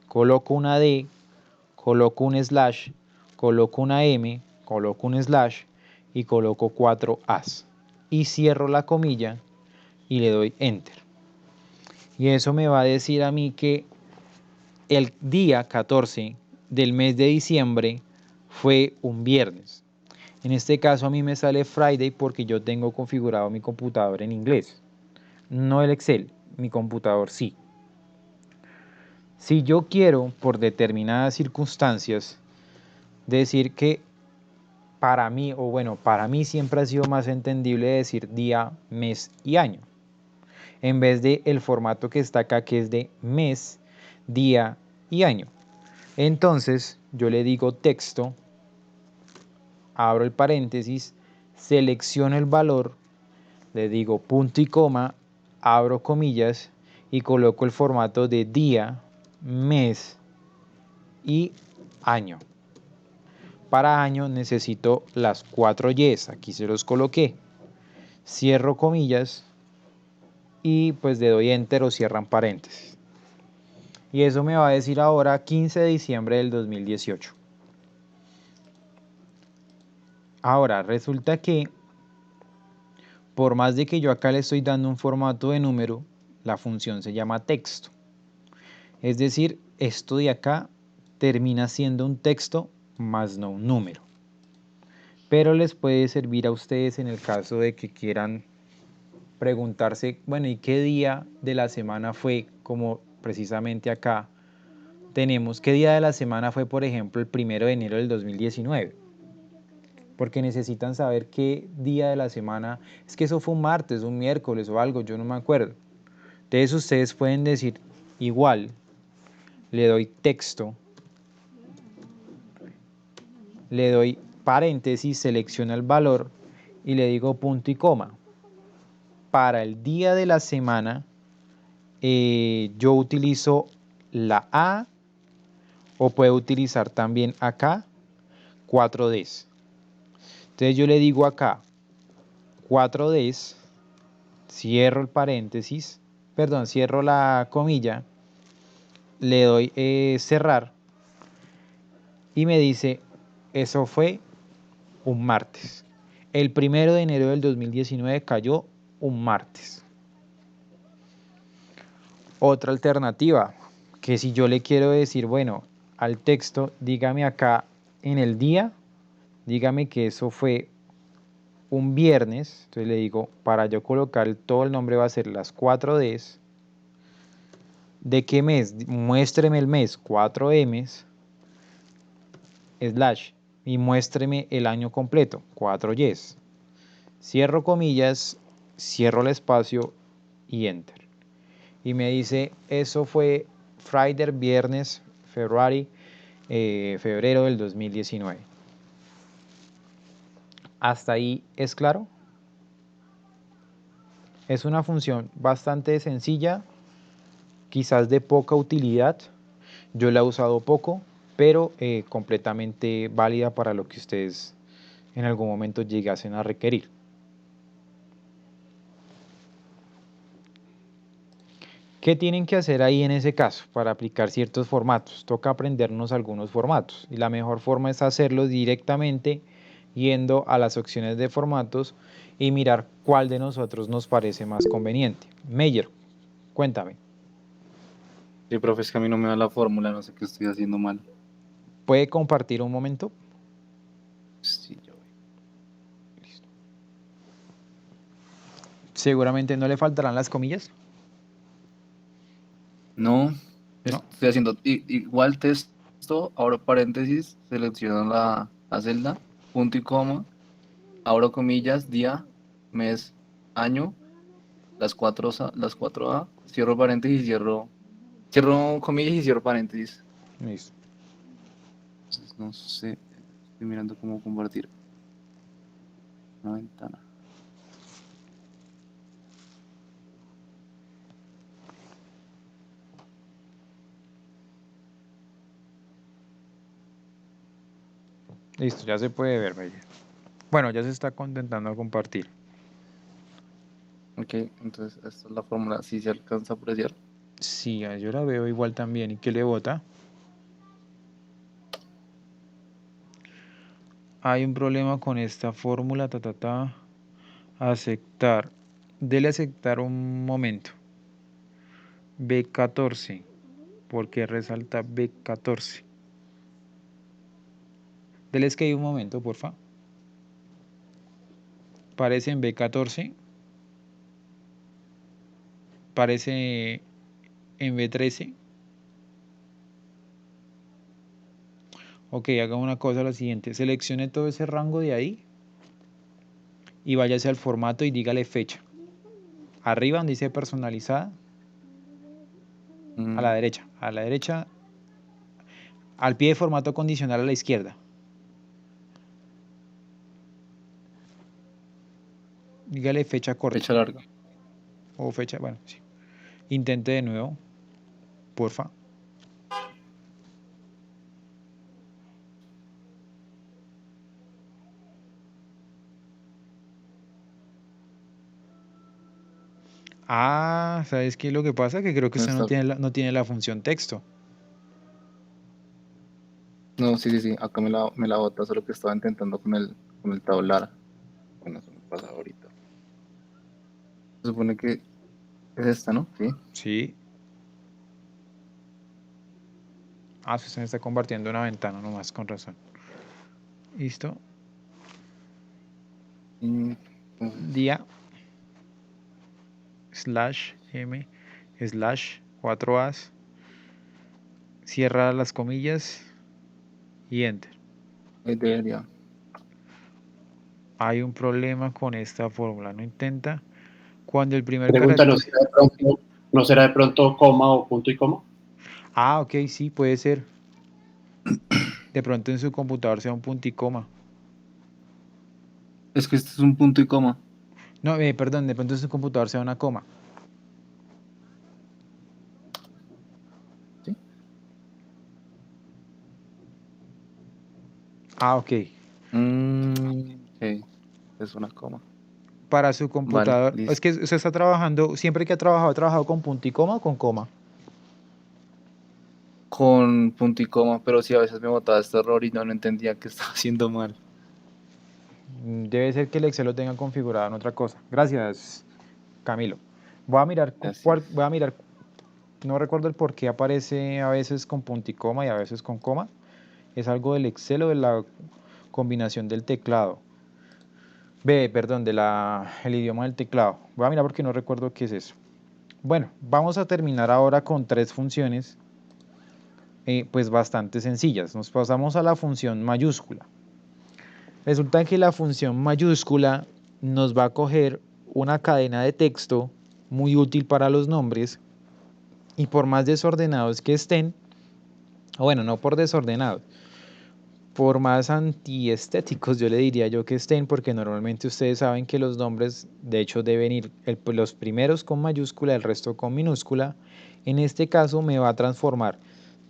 Coloco una D, coloco un slash, coloco una M, coloco un slash y coloco 4 As. Y cierro la comilla y le doy enter. Y eso me va a decir a mí que el día 14 del mes de diciembre fue un viernes. En este caso a mí me sale Friday porque yo tengo configurado mi computador en inglés. No el Excel, mi computador sí. Si yo quiero, por determinadas circunstancias, decir que para mí, o bueno, para mí siempre ha sido más entendible decir día, mes y año, en vez de el formato que está acá, que es de mes, día y año. Entonces yo le digo texto, abro el paréntesis, selecciono el valor, le digo punto y coma, abro comillas y coloco el formato de día, mes y año. Para año necesito las 4 Ys, aquí se los coloqué. Cierro comillas y pues le doy enter o cierran paréntesis. Y eso me va a decir ahora 15 de diciembre del 2018. Ahora, resulta que por más de que yo acá le estoy dando un formato de número, la función se llama texto. Es decir, esto de acá termina siendo un texto más no un número. Pero les puede servir a ustedes en el caso de que quieran preguntarse, bueno, ¿y qué día de la semana fue? Como precisamente acá tenemos, ¿qué día de la semana fue, por ejemplo, el 1 de enero del 2019? Porque necesitan saber qué día de la semana, es que eso fue un martes, un miércoles o algo, yo no me acuerdo. Entonces ustedes pueden decir, igual, le doy texto, le doy paréntesis, selecciona el valor y le digo punto y coma. Para el día de la semana, yo utilizo la A o puedo utilizar también acá 4Ds. Entonces yo le digo acá 4Ds, cierro el paréntesis, perdón, cierro la comilla, le doy cerrar y me dice, eso fue un martes. El 1 de enero del 2019 cayó un martes. Otra alternativa, que si yo le quiero decir, bueno, al texto, dígame acá en el día, dígame que eso fue un viernes, entonces le digo, para yo colocar todo el nombre va a ser las 4Ds. ¿De qué mes? Muéstreme el mes, 4Ms, slash, y muéstreme el año completo, 4Ys. Cierro comillas, cierro el espacio y enter. Y me dice, eso fue Friday, viernes, febrero del 2019. ¿Hasta ahí es claro? Es una función bastante sencilla, quizás de poca utilidad. Yo la he usado poco, pero completamente válida para lo que ustedes en algún momento llegasen a requerir. ¿Qué tienen que hacer ahí en ese caso para aplicar ciertos formatos? Toca aprendernos algunos formatos y la mejor forma es hacerlo directamente yendo a las opciones de formatos y mirar cuál de nosotros nos parece más conveniente. Meyer, cuéntame. Sí, profe, es que a mí no me da la fórmula, no sé qué estoy haciendo mal. ¿Puede compartir un momento? Sí, yo. Seguramente no le faltarán las comillas. No, ¿No? estoy haciendo igual texto, abro paréntesis, selecciono la celda, punto y coma, abro comillas, día, mes, año, las cuatro A, cierro paréntesis, cierro comillas y cierro paréntesis. Listo. Entonces, no sé, estoy mirando cómo compartir una ventana. Listo, ya se puede ver, Meyer. Bueno, ya se está contentando a compartir. Ok, entonces esta es la fórmula, si se alcanza a apreciar. Sí, yo la veo igual también. ¿Y qué le vota? Hay un problema con esta fórmula, Aceptar. Dele aceptar un momento. B14. ¿Por qué resalta B14? Dele escape un momento, porfa. Parece en B14. Parece en B13. Ok, haga una cosa, la siguiente. Seleccione todo ese rango de ahí y váyase al formato y dígale fecha. Arriba donde dice personalizada, a la derecha, al pie de formato condicional a la izquierda. Dígale fecha corta Fecha larga. o fecha, bueno, sí. Intente de nuevo, porfa. Ah, ¿sabes qué es lo que pasa? Que creo que No usted no está. tiene la función texto. No, sí. Acá me la bota, solo que estaba intentando con el tablar. Bueno, eso me pasa ahorita. Se supone que es esta, ¿no? Sí. Sí. Ah, usted me está compartiendo una ventana nomás, con razón. Listo. Y entonces, Día /m /4as. Cierra las comillas y enter. ahí debería. Hay un problema con esta fórmula. No intenta. Cuando el primer Pregunta, carácter. ¿no será de pronto coma o punto y coma? Ah, ok, sí, puede ser. De pronto en su computador sea un punto y coma. Es que este es un punto y coma. No, perdón, de pronto en su computador sea una coma. ¿Sí? Ah, ok. Sí, es una coma. Para su Vale, computador. Es listo. que usted está trabajando, siempre que ha trabajado con punto y coma o con coma. Con punto y coma, pero sí, a veces me botaba este error y no entendía que estaba haciendo mal. Debe ser que el Excel lo tenga configurado en otra cosa. Gracias, Camilo. Voy a mirar, Gracias. voy a mirar, no recuerdo el por qué aparece a veces con punto y coma y a veces con coma. Es algo del Excel o de la combinación del teclado. Perdón, el idioma del teclado. Voy a mirar porque no recuerdo qué es eso. Bueno, vamos a terminar ahora con tres funciones, pues bastante sencillas. Nos pasamos a la función mayúscula. Resulta que la función mayúscula nos va a coger una cadena de texto muy útil para los nombres y por más desordenados que estén, o bueno, no por desordenados, por más antiestéticos yo le diría yo que estén, porque normalmente ustedes saben que los nombres de hecho deben ir los primeros con mayúscula, el resto con minúscula. En este caso me va a transformar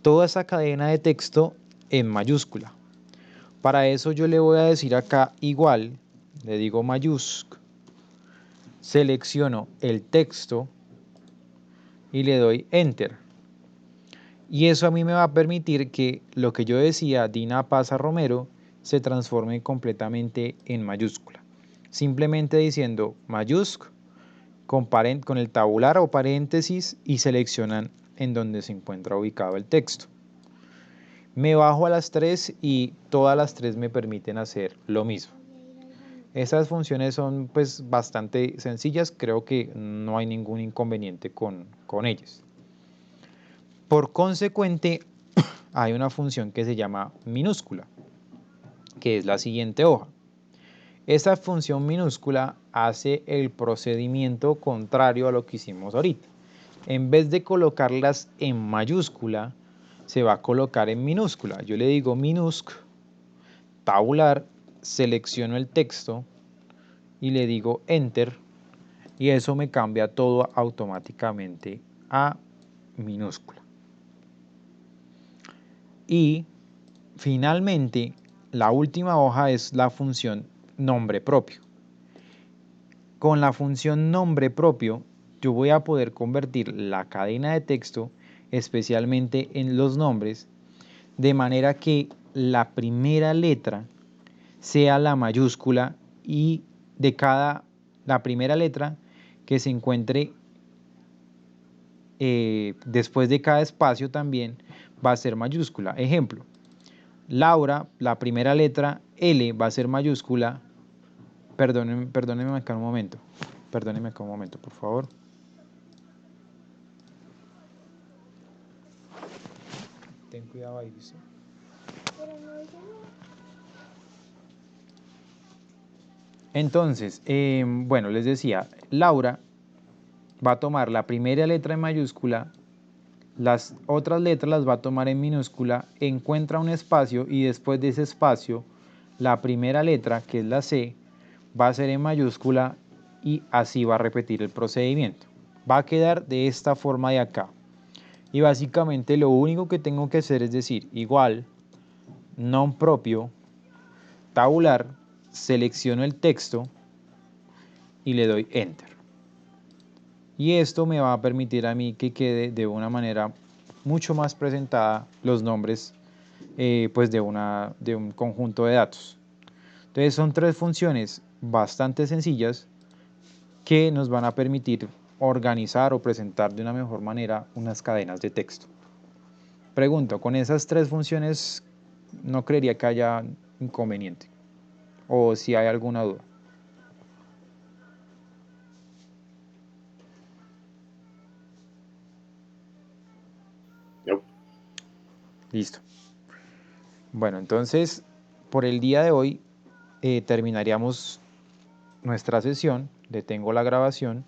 toda esa cadena de texto en mayúscula. Para eso yo le voy a decir acá igual, le digo mayúscula, selecciono el texto y le doy enter. Y eso a mí me va a permitir que lo que yo decía, Dina Paza Romero, se transforme completamente en mayúscula. Simplemente diciendo mayúscula con el tabular o paréntesis y seleccionan en donde se encuentra ubicado el texto. Me bajo a las 3 y todas las 3 me permiten hacer lo mismo. Estas funciones son pues bastante sencillas, creo que no hay ningún inconveniente con ellas. Por consecuente, hay una función que se llama minúscula, que es la siguiente hoja. Esta función minúscula hace el procedimiento contrario a lo que hicimos ahorita. En vez de colocarlas en mayúscula, se va a colocar en minúscula. Yo le digo minúsc, tabular, selecciono el texto y le digo enter y eso me cambia todo automáticamente a minúscula. Y finalmente, la última hoja es la función nombre propio. Con la función nombre propio, yo voy a poder convertir la cadena de texto, especialmente en los nombres, de manera que la primera letra sea la mayúscula y la primera letra que se encuentre después de cada espacio también va a ser mayúscula. Ejemplo, Laura, la primera letra L va a ser mayúscula. Perdónenme acá un momento. Perdónenme acá un momento, por favor. Ten cuidado ahí, ¿listo? Entonces, bueno, les decía, Laura va a tomar la primera letra en mayúscula, las otras letras las va a tomar en minúscula, encuentra un espacio y después de ese espacio, la primera letra, que es la C, va a ser en mayúscula y así va a repetir el procedimiento. Va a quedar de esta forma de acá. Y básicamente lo único que tengo que hacer es decir, igual, non propio, tabular, selecciono el texto y le doy Enter. Y esto me va a permitir a mí que quede de una manera mucho más presentada los nombres pues de un conjunto de datos. Entonces son 3 funciones bastante sencillas que nos van a permitir organizar o presentar de una mejor manera unas cadenas de texto. Pregunto, con esas 3 funciones no creería que haya inconveniente o si hay alguna duda. No. Listo. Bueno, entonces por el día de hoy terminaríamos nuestra sesión. Detengo la grabación.